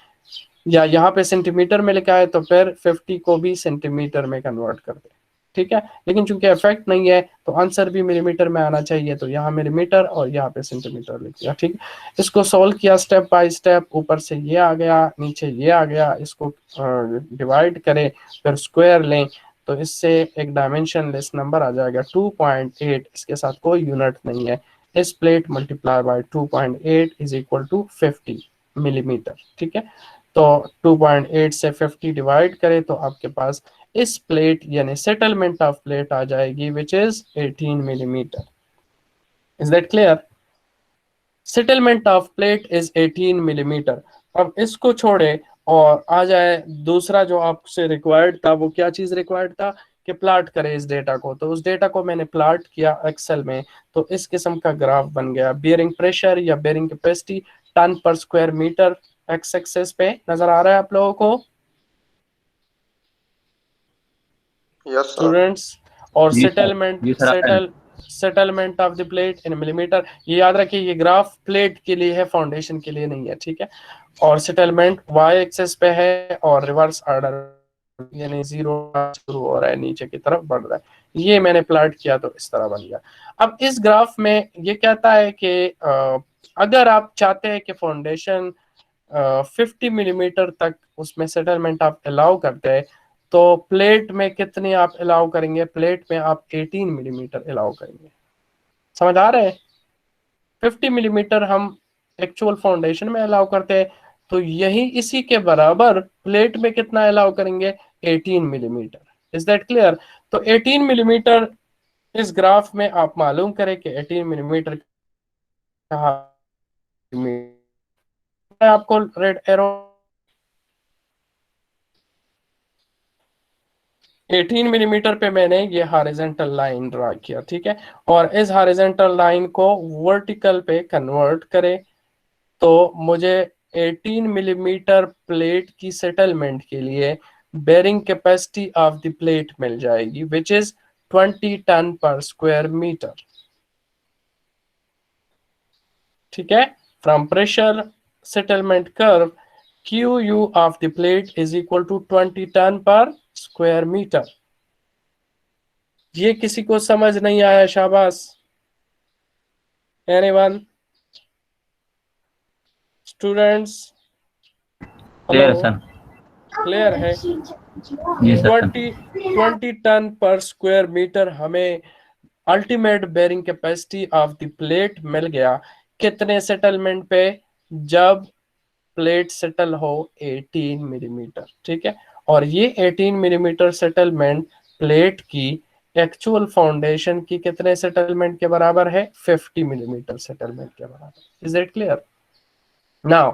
या यहाँ पे सेंटीमीटर में लिखा है तो फिर 50 को भी सेंटीमीटर में कन्वर्ट कर दे। ठीक है, लेकिन चूंकि इफेक्ट नहीं है तो आंसर भी मिलीमीटर में आना चाहिए, तो यहाँ मिलीमीटर और यहाँ पे सेंटीमीटर लिख दिया। ठीक है, इसको सॉल्व किया स्टेप बाय स्टेप, ऊपर से ये आ गया, नीचे ये आ गया, इसको डिवाइड करें, फिर स्क्वायर लें, तो इससे एक डायमेंशन लेस नंबर आ जाएगा 2.8, इसके साथ कोई यूनिट नहीं है। इस plate multiply by 2.8 is equal to 50 millimetre. ठीक है, तो 2.8 से 50 डिवाइड करें तो आपके पास इस प्लेट यानी सेटलमेंट ऑफ प्लेट आ जाएगी which is 18 millimetre. Is that clear? Settlement of plate is 18 millimetre. अब इसको छोड़े और आ जाए दूसरा जो आपसे रिक्वायर्ड था, वो क्या चीज रिक्वायर्ड था कि प्लॉट करें इस डेटा को, तो उस डेटा को मैंने प्लॉट किया एक्सेल में, तो इस किस्म का ग्राफ बन गया। बियरिंग प्रेशर या bearing capacity ton per square metre x access पे नजर आ रहा है आप लोगों को Yes, sir. स्टूडेंट्स? और जी सर। सेटलमेंट जी sir. Settlement of the plate in millimetre. ये याद रखिए, ये ग्राफ प्लेट के लिए है, फाउंडेशन के लिए नहीं है। ठीक है, और सेटलमेंट वाई एक्सेस पे है और रिवर्स ऑर्डर, यानी जीरो शुरू हो रहा है, नीचे की तरफ बढ़ रहा है। ये मैंने प्लॉट किया तो इस तरह बन गया। अब इस ग्राफ में ये कहता है कि अगर आप चाहते हैं कि फाउंडेशन 50 मिलीमीटर तक उसमें सेटलमेंट आप अलाउ करते हैं, तो प्लेट में कितनी आप अलाउ करेंगे, प्लेट में आप 18 मिलीमीटर अलाउ करेंगे। समझ आ रहा है? 50 मिलीमीटर हम एक्चुअल फाउंडेशन में अलाउ करते हैं, तो यही इसी के बराबर प्लेट में कितना अलाउ करेंगे, 18 मिलीमीटर। Is that clear? तो 18 मिलीमीटर इस ग्राफ में आप मालूम करें कि 18 मिलीमीटर कहाँ आपको रेड एरो 18 मिलीमीटर पे मैंने ये हॉरिजॉन्टल लाइन ड्रा किया, ठीक है। और इस हॉरिजॉन्टल लाइन को वर्टिकल पे कन्वर्ट करें तो मुझे 18 मिलीमीटर प्लेट की सेटलमेंट के लिए bearing capacity of the plate मिल जाएगी which is 20 ton per square metre, ठीक है। From pressure settlement curve QU of the plate is equal to 20 ton per square metre. ये किसी को समझ नहीं आया? शाबाश। Anyone? Students? Clear sir. Clear है? जी sir. 20 ton per square metre हमें ultimate bearing capacity of the plate मिल गया। कितने सेटलमेंट पे? जब प्लेट सेटल हो 18 मिलीमीटर, ठीक है। और ये 18 मिलीमीटर सेटलमेंट प्लेट की एक्चुअल फाउंडेशन की कितने सेटलमेंट के बराबर है? 50 मिलीमीटर सेटलमेंट के बराबर। Is it clear? Now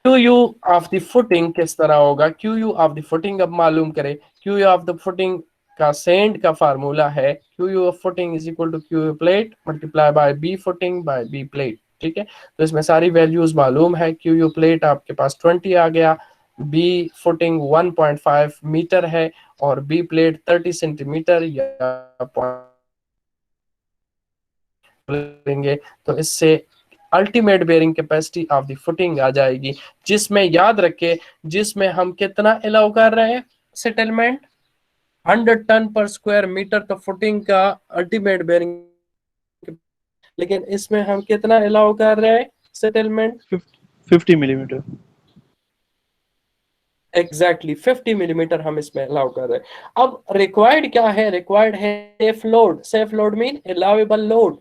QU of the footing किस तरह होगा? QU ऑफ द फुटिंग अब मालूम करें। QU ऑफ द फुटिंग का सेंड का फार्मूला है QU of footing is equal to QU plate multiply by B footing by B plate, ठीक है। तो इसमें सारी वैल्यूज मालूम है। QU प्लेट आपके पास 20 आ गया, B फुटिंग 1.5 मीटर है और B प्लेट 30 सेंटीमीटर या लेंगे तो इससे ultimate bearing capacity of the footing आ जाएगी, जिसमें याद रखे जिसमें हम कितना अलाउ कर रहे हैं settlement? 100 ton per square metre तो फुटिंग का अल्टीमेट बेरिंग, लेकिन इसमें हम कितना अलाउ कर रहे हैं सेटलमेंट? 50 मिलीमीटर। एग्जैक्टली 50 मिलीमीटर हम इसमें अलाउ कर रहे हैं। अब रिक्वायर्ड क्या है? रिक्वायर्ड है safe load. Safe load mean allowable load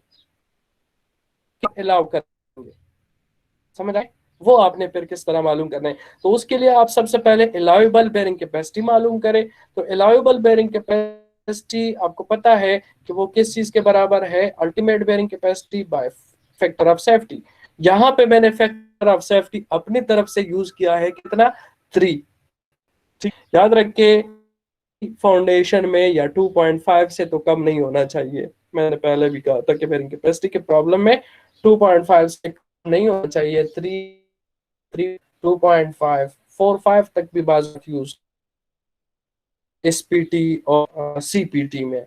allow करेंगे, समझ आए? वो आपने फिर किस तरह मालूम करना है? तो उसके लिए आप सबसे पहले अलाउएबल बेरिंग कैपेसिटी मालूम करें। तो अलाउएबल बेरिंग कैपेसिटी आपको पता है कि वो किस चीज के बराबर है? Ultimate bearing capacity by factor of safety. यहाँ पे मैंने फैक्टर ऑफ सेफ्टी अपनी तरफ से यूज किया है, कितना? 3, ठीक। याद रखे फाउंडेशन में या 2.5 से तो कम नहीं होना चाहिए। मैंने पहले भी कहा था कि बेरिंग कैपेसिटी के प्रॉब्लम में 2.5 से कम नहीं होना चाहिए। 3, 2.5, 4, 5 तक भी बाज यूज SPT और CPT में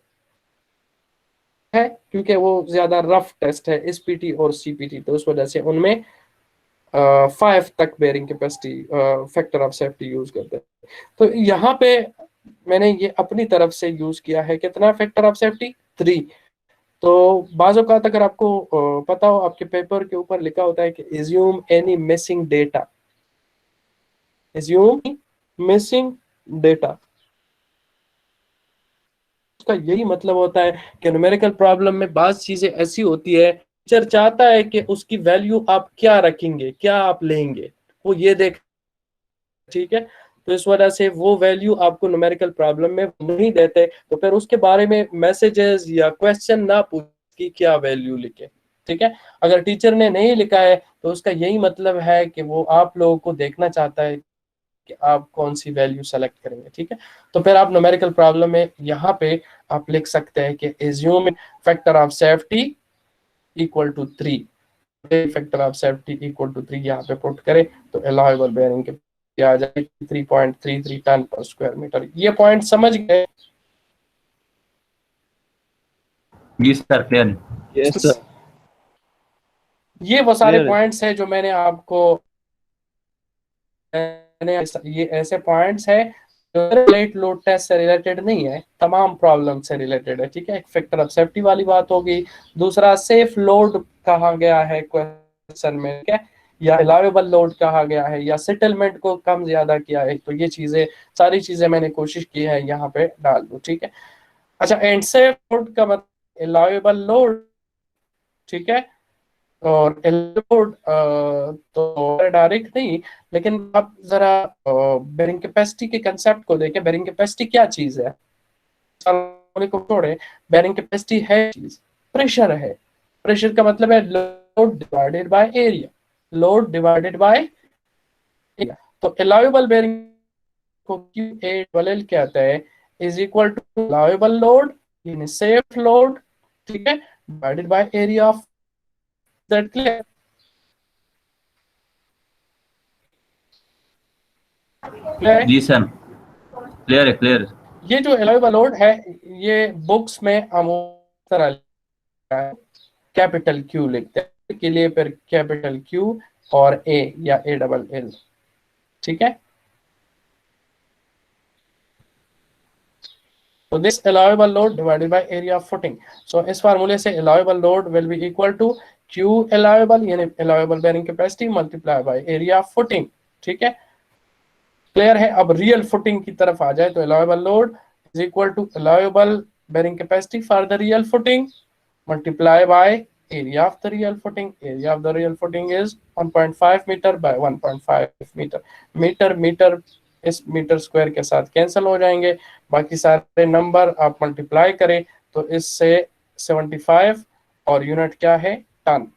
है, क्योंकि वो ज्यादा रफ टेस्ट है SPT और CPT, तो उस वजह से उनमें 5 तक bearing capacity factor of safety use करते हैं। तो यहाँ पे मैंने ये अपनी तरफ से यूज किया है, कितना फैक्टर ऑफ सेफ्टी? 3। तो बाज़ औक़ात अगर आपको पता हो, आपके पेपर के ऊपर लिखा होता है कि assume any missing data, assume missing data, उसका यही मतलब होता है कि न्यूमेरिकल प्रॉब्लम में बाज़ चीजें ऐसी होती है, टीचर चाहता है कि उसकी वैल्यू आप क्या रखेंगे, क्या आप लेंगे, वो ये देख, ठीक है। तो इस वजह से वो वैल्यू आपको न्यूमेरिकल प्रॉब्लम में नहीं देते, तो फिर उसके बारे में मैसेजेस या क्वेश्चन ना पूछ कि क्या वैल्यू लिखे, ठीक है। अगर टीचर ने नहीं लिखा है तो उसका यही मतलब है कि वो आप लोगों को देखना चाहता है कि आप कौन सी वैल्यू सेलेक्ट करेंगे, ठीक है। तो फिर आप न्यूमेरिकल प्रॉब्लम में यहाँ पे आप लिख सकते हैं कि assume factor of safety equal to 3, factor of safety equal to 3 यहाँ पे पुट करें तो अलाउएबल बेरिंग के आ जाए 3.33 टन पर स्क्वायर मीटर। ये पॉइंट समझ गए? जी सर, क्लियर। Yes sir. ये वो सारे Clear है। पॉइंट्स हैं जो मैंने आपको, ये ऐसे पॉइंट्स हैं जो प्लेट लोड टेस्ट से रिलेटेड नहीं है, तमाम प्रॉब्लम से रिलेटेड है, ठीक है। एक फैक्टर ऑफ सेफ्टी वाली बात होगी, दूसरा सेफ लोड कहा गया है क्वेश्चन में, क्या, या अलाउएबल लोड कहा गया है, या सेटलमेंट को कम ज्यादा किया है। तो ये चीजें, सारी चीजें मैंने कोशिश की है यहाँ पे डाल दूं, ठीक है। अच्छा, एंड सेफ लोड का मतलब अलाउएबल लोड, ठीक है। और लोड तो डायरेक्ट नहीं, लेकिन आप जरा बेरिंग कैपेसिटी के कंसेप्ट को देखें। बेरिंग कैपेसिटी क्या चीज है? को छोड़े, बेरिंग कैपेसिटी है चीज, प्रेशर है। प्रेशर का मतलब है load divided by area, load divided by तो अलाउएबल बेरिंग को QA कहते हैं is equal to allowable load यानी सेफ लोड, ठीक है, divided by area of that. Clear? जी सर, क्लियर है, क्लियर। ये जो अलाउएबल लोड है ये बुक्स में हम उस तरह कैपिटल Q लिखते हैं के लिए, फिर कैपिटल Q और A या ALL, ठीक है। So this allowable load divided by area of footing. So इस फार्मूले से allowable load will be equal to Q allowable यानी allowable bearing capacity multiply by area of footing, ठीक है। क्लियर है? अब रियल फुटिंग की तरफ आ जाए तो allowable load is equal to allowable bearing capacity for the real footing multiply by area of the real footing. Area of the real footing is 1.5 meter by 1.5 meter. Metre इस metre square के साथ cancel हो जाएंगे, बाकी सारे number आप multiply करें तो इससे 75 और यूनिट क्या है? टन।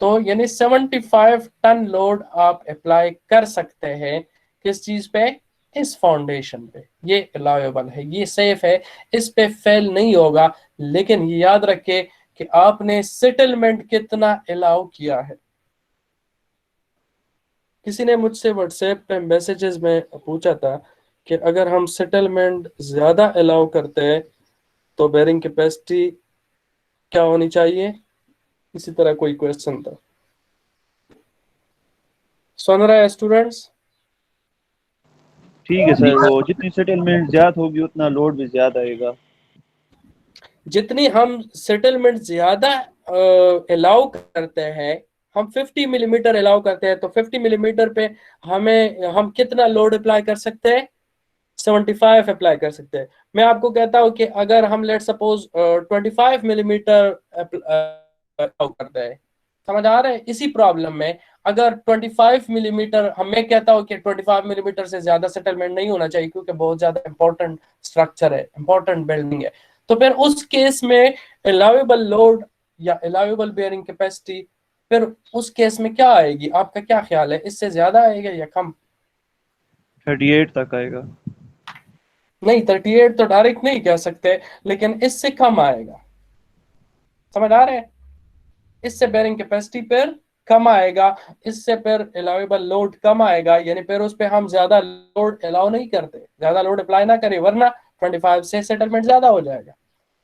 तो यानी 75 टन लोड आप अप्लाई कर सकते हैं किस चीज पे? इस फाउंडेशन पे। ये अलाउएबल है, ये सेफ है, इस पे फेल नहीं होगा। लेकिन ये याद रखे कि आपने सेटलमेंट कितना अलाउ किया है। किसी ने मुझसे व्हाट्सएप पे मैसेजेस में पूछा था कि अगर हम सेटलमेंट ज्यादा अलाउ करते हैं तो बेरिंग कैपेसिटी क्या होनी चाहिए? इसी तरह कोई क्वेश्चन था। सुन रहे हैं स्टूडेंट्स? ठीक है सर, वो जितनी सेटलमेंट ज्यादा होगी उतना लोड भी ज्यादा आएगा। जितनी हम सेटलमेंट ज्यादा अलाउ करते हैं, हम 50 मिलीमीटर अलाउ करते हैं तो 50 मिलीमीटर पे हम कितना लोड अप्लाई कर सकते हैं? 75 अप्लाई कर सकते हैं। मैं आपको कहता हूं कि अगर हम लेट सपोज 25 मिलीमीटर अलाउ करते हैं, समझ आ रहा है? इसी प्रॉब्लम में अगर 25 मिलीमीटर, मैं कहता हूं कि 25 मिलीमीटर से ज्यादा सेटलमेंट नहीं होना चाहिए क्योंकि बहुत ज्यादा इंपॉर्टेंट स्ट्रक्चर है, इंपॉर्टेंट बिल्डिंग है। तो फिर उस केस में अलाउएबल लोड या अलाउएबल बेयरिंग कैपेसिटी फिर उस केस में क्या आएगी? आपका क्या ख्याल है? इससे ज्यादा आएगा या कम? 38 तक आएगा। नहीं, 38 तो डायरेक्ट नहीं कह सकते, लेकिन इससे कम आएगा। समझ आ रहे हैं? इससे बेयरिंग कैपेसिटी फिर कम आएगा, इससे फिर अलाउएबल लोड कम आएगा, यानी फिर उस पे हम ज्यादा लोड अलाउ नहीं करते, ज्यादा लोड अप्लाई ना करें, वरना 25 से सेटलमेंट ज्यादा हो जाएगा।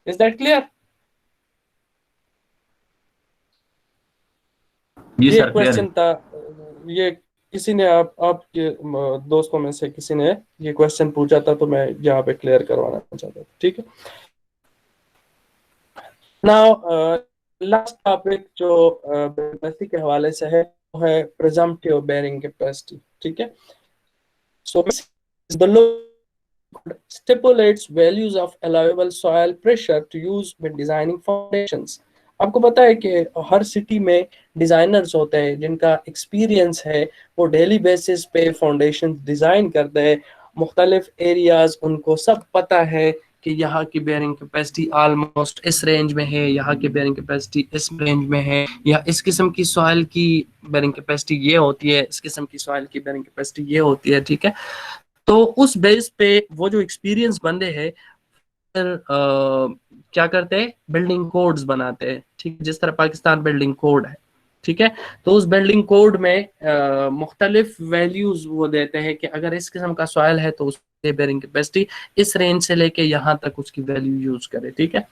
Is that clear? ये क्वेश्चन था, ये किसी ने आपके दोस्तों में से किसी ने ये क्वेश्चन पूछा था तो मैं यहाँ पे क्लियर करवाना चाहता था, ठीक है। नाउ लास्ट टॉपिक जो कैपेसिटी के हवाले से है वो है प्रिजम्पटिव बेयरिंग कैपेसिटी, ठीक है। So the law stipulates values of allowable soil pressure to use when designing foundations. आपको पता है कि हर सिटी में डिजाइनर्स होते हैं जिनका एक्सपीरियंस है, वो डेली बेसिस पे फाउंडेशन डिजाइन करते हैं, मुख्तलिफ एरियाज उनको सब पता है कि यहाँ की बेयरिंग कैपेसिटी ऑलमोस्ट इस रेंज में है, यहाँ की बेयरिंग कैपेसिटी इस रेंज में है, या इस किस्म की सॉइल की बेयरिंग कैपेसिटी ये होती है, इस किस्म की सॉइल की बेयरिंग कैपेसिटी ये होती है, ठीक है। तो उस बेस पे वो जो एक्सपीरियंस बंदे हैं फिर क्या करते हैं? बिल्डिंग कोड्स बनाते हैं, ठीक है, जिस तरह पाकिस्तान बिल्डिंग कोड है, ठीक है। तो उस बिल्डिंग कोड में मुख्तलिफ वैल्यूज वो देते हैं कि अगर इस किस्म का सॉइल है तो उसकी बेयरिंग कैपेसिटी इस रेंज से लेके यहाँ तक उसकी वैल्यू यूज करे, ठीक है।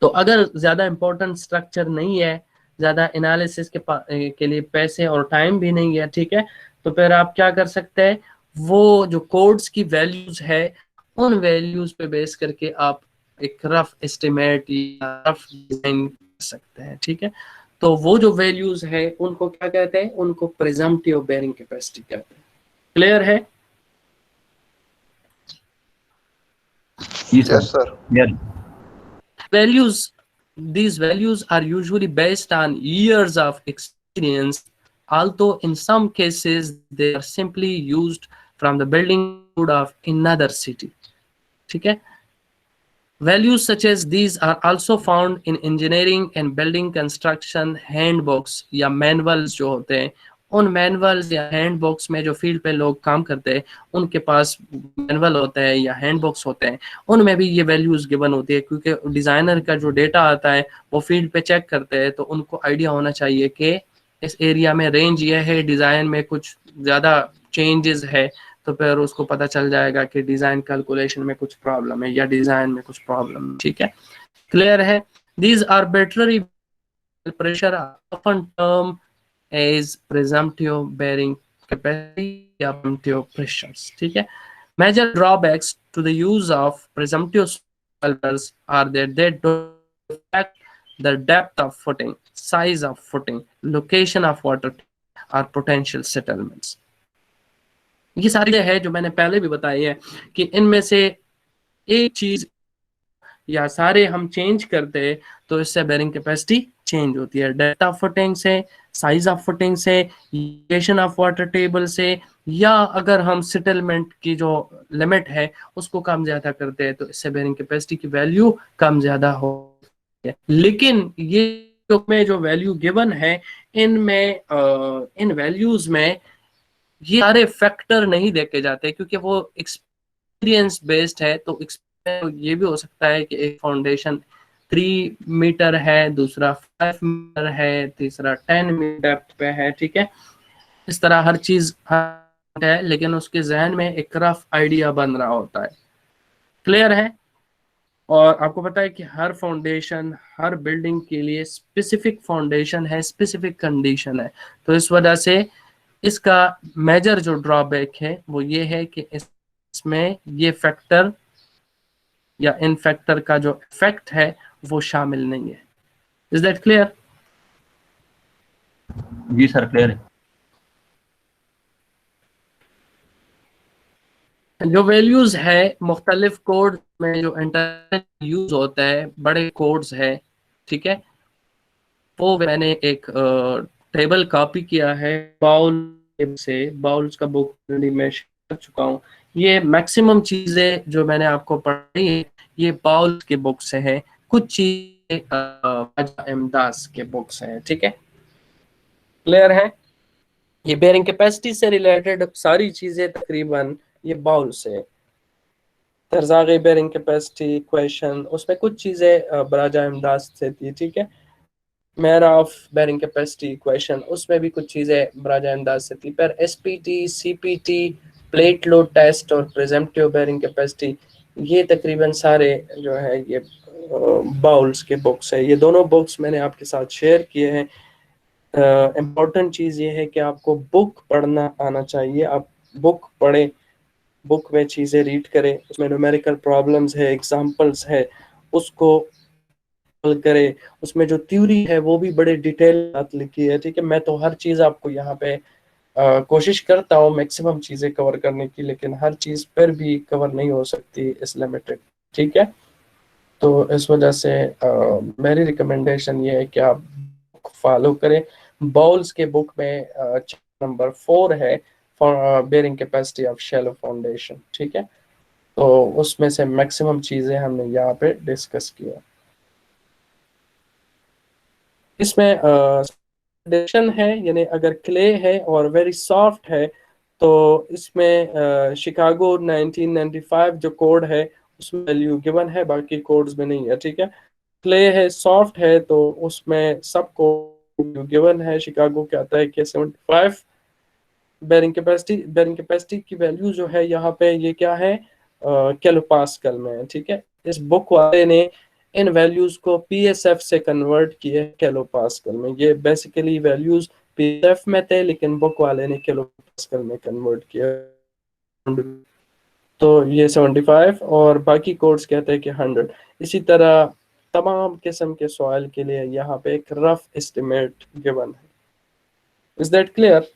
तो अगर ज्यादा इंपॉर्टेंट स्ट्रक्चर नहीं है, ज्यादा एनालिसिस के लिए पैसे और टाइम भी नहीं है, ठीक है, तो फिर आप क्या कर सकते हैं? वो जो कोड्स की वैल्यूज है उन वैल्यूज पे बेस करके आप एक रफ एस्टिमेट या रफ डिजाइन कर सकते हैं, ठीक है। तो वो जो वैल्यूज है उनको क्या कहते हैं? उनको प्रिजम्पटिव बेयरिंग कैपेसिटी कहते हैं। क्लियर है? Yes, sir. Values, these values are usually based on years of experience, although in some cases they are simply used from the building code of another city, ठीक है। Values such as these are also found in engineering and building construction handbooks या manuals जो होते हैं उन manuals या hand books में जो फील्ड पे लोग काम करते हैं उनके पास मैनुअल होता है या हैंड बुक्स होते हैं, उनमें भी ये वैल्यूज गिवन होती है, क्योंकि डिजाइनर का जो डेटा आता है वो फील्ड पे चेक करते हैं, तो उनको आइडिया होना चाहिए कि इस एरिया में रेंज ये है, डिजाइन में कुछ ज्यादा चेंजेस है, तो फिर उसको पता चल जाएगा कि डिजाइन कैलकुलेशन में कुछ प्रॉब्लम है या डिजाइन में कुछ प्रॉब्लम। ठीक है, क्लियर है? These arbitrary pressure are often termed as presumptive bearing capacity या presumptive pressures। ठीक है, major drawbacks to the use of presumptive solvers are that they don't affect the depth of footing, size of footing, location of water or potential settlements। ये सारी है जो मैंने पहले भी बताई है कि इनमें से एक चीज या सारे हम चेंज करते हैं तो इससे बेरिंग कैपेसिटी चेंज होती है, डेप्थ ऑफ फुटिंग से, साइज ऑफ फुटिंग से, लोकेशन ऑफ वाटर टेबल से, या अगर हम सेटलमेंट की जो लिमिट है उसको कम ज्यादा करते हैं तो इससे बेरिंग कैपेसिटी की वैल्यू कम ज्यादा होती है। लेकिन ये जो वैल्यू गिवन है इनमें इन वैल्यूज में ये सारे फैक्टर नहीं देखे जाते क्योंकि वो एक्सपीरियंस बेस्ड है। तो ये भी हो सकता है कि एक फाउंडेशन 3 मीटर है, दूसरा 5 मीटर है, तीसरा 10 मीटर पे है। ठीक है, इस तरह हर चीज है, लेकिन उसके जहन में एक रफ आइडिया बन रहा होता है। क्लियर है? और आपको पता है कि हर फाउंडेशन, हर बिल्डिंग के लिए स्पेसिफिक फाउंडेशन है, स्पेसिफिक कंडीशन है। तो इस वजह से इसका मेजर जो ड्रॉबैक है वो ये है कि इसमें ये फैक्टर या इन फैक्टर का जो इफेक्ट है वो शामिल नहीं है। Is that clear? जी सर, क्लियर है। जो वैल्यूज है मुख्तलिफ कोड में जो इंटरनेट यूज होता है, बड़े कोड्स है, ठीक है, वो मैंने एक टेबल कॉपी किया है बाउल से। बाउल्स का बुक मैं शेयर कर चुका हूँ। ये मैक्सिमम चीजें जो मैंने आपको पढ़ाई है ये बाउल्स के बुक से है, कुछ चीजें राजा इमदाद के बुक से है। ठीक है, क्लियर है? ये बेयरिंग कैपेसिटी से रिलेटेड सारी चीजें तकरीबन ये बाउल से, तरजागे बेयरिंग कैपेसिटी इक्वेशन, उसमें कुछ चीजें बराजा इमदाद से थी। ठीक है, मेरा ऑफ बेयरिंग कैपेसिटी इक्वेशन उसमें भी कुछ चीजें बराजा इमदाद से थी। पर SPT, CPT, plate load test और प्रेजेंटिव बेयरिंग कैपेसिटी ये तकरीबन सारे जो है ये बाउल्स के बुक्स है। ये दोनों बुक्स मैंने आपके साथ शेयर किए हैं। इम्पोर्टेंट चीज़ ये है कि आपको बुक पढ़ना आना चाहिए। आप बुक पढ़ें, बुक में चीज़ें रीड करें, उसमें न्यूमेरिकल प्रॉब्लम्स है, एग्जांपल्स है, उसको हल करें। उसमें जो थ्योरी है वो भी बड़े डिटेल बात लिखी है। ठीक है, मैं तो हर चीज़ आपको यहाँ पे कोशिश करता हूँ मैक्सिमम चीज़ें कवर करने की, लेकिन हर चीज़ पर भी कवर नहीं हो सकती इस लिमिटेड। ठीक है, तो इस वजह से मेरी रिकमेंडेशन ये है कि आप बुक फॉलो करें। बाउल्स के बुक में नंबर 4 है bearing capacity of shallow foundation. ठीक है, तो उसमें से मैक्सिमम चीजें हमने यहाँ पे डिस्कस किया। इसमें फाउंडेशन है, यानी अगर क्ले है और वेरी सॉफ्ट है तो इसमें शिकागो 1995 जो कोड है उसमें वैल्यू गिवन है, बाकी कोड्स में नहीं है। ठीक है, क्ले है, सॉफ्ट है, तो उसमें सब कोड गिवन है। शिकागो कहता है कि 75 बेयरिंग कैपेसिटी की वैल्यू जो है यहाँ पे ये क्या है, किलो पास्कल में है। ठीक है, इस बुक वाले ने इन वैल्यूज को पीएसएफ से कन्वर्ट किए किलो पास्कल में। ये बेसिकली वैल्यूज पीएसएफ में थे लेकिन बुक वाले ने किलो पास्कल में कन्वर्ट किया। तो ये 75 और बाकी कोड्स कहते हैं कि 100। इसी तरह तमाम किस्म के सवाल के लिए यहाँ पे एक रफ एस्टिमेट गिवन है। Is that clear?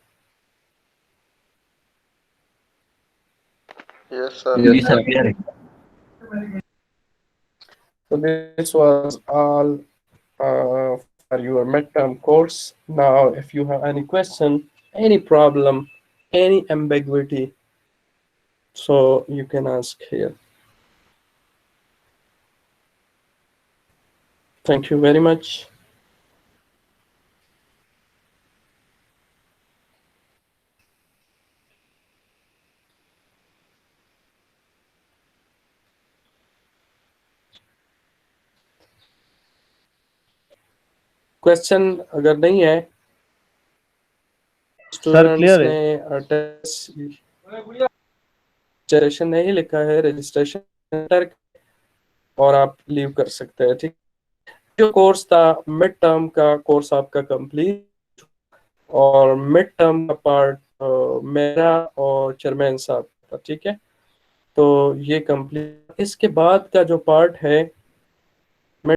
Yes, sir. जी सर, क्लियर है। So this was all for your midterm course. Now, if you have any question, any problem, any ambiguity, so you can ask here. Thank you very much. Question अगर नहीं है, sir students clear है। ने registration नहीं लिखा है, registration और आप लीव कर सकते हैं। ठीक, जो कोर्स था मिड टर्म का कोर्स आपका कंप्लीट, और मिड टर्म का पार्ट मेरा और चेयरमैन साहब का। ठीक है, तो ये कंप्लीट। इसके बाद का जो पार्ट है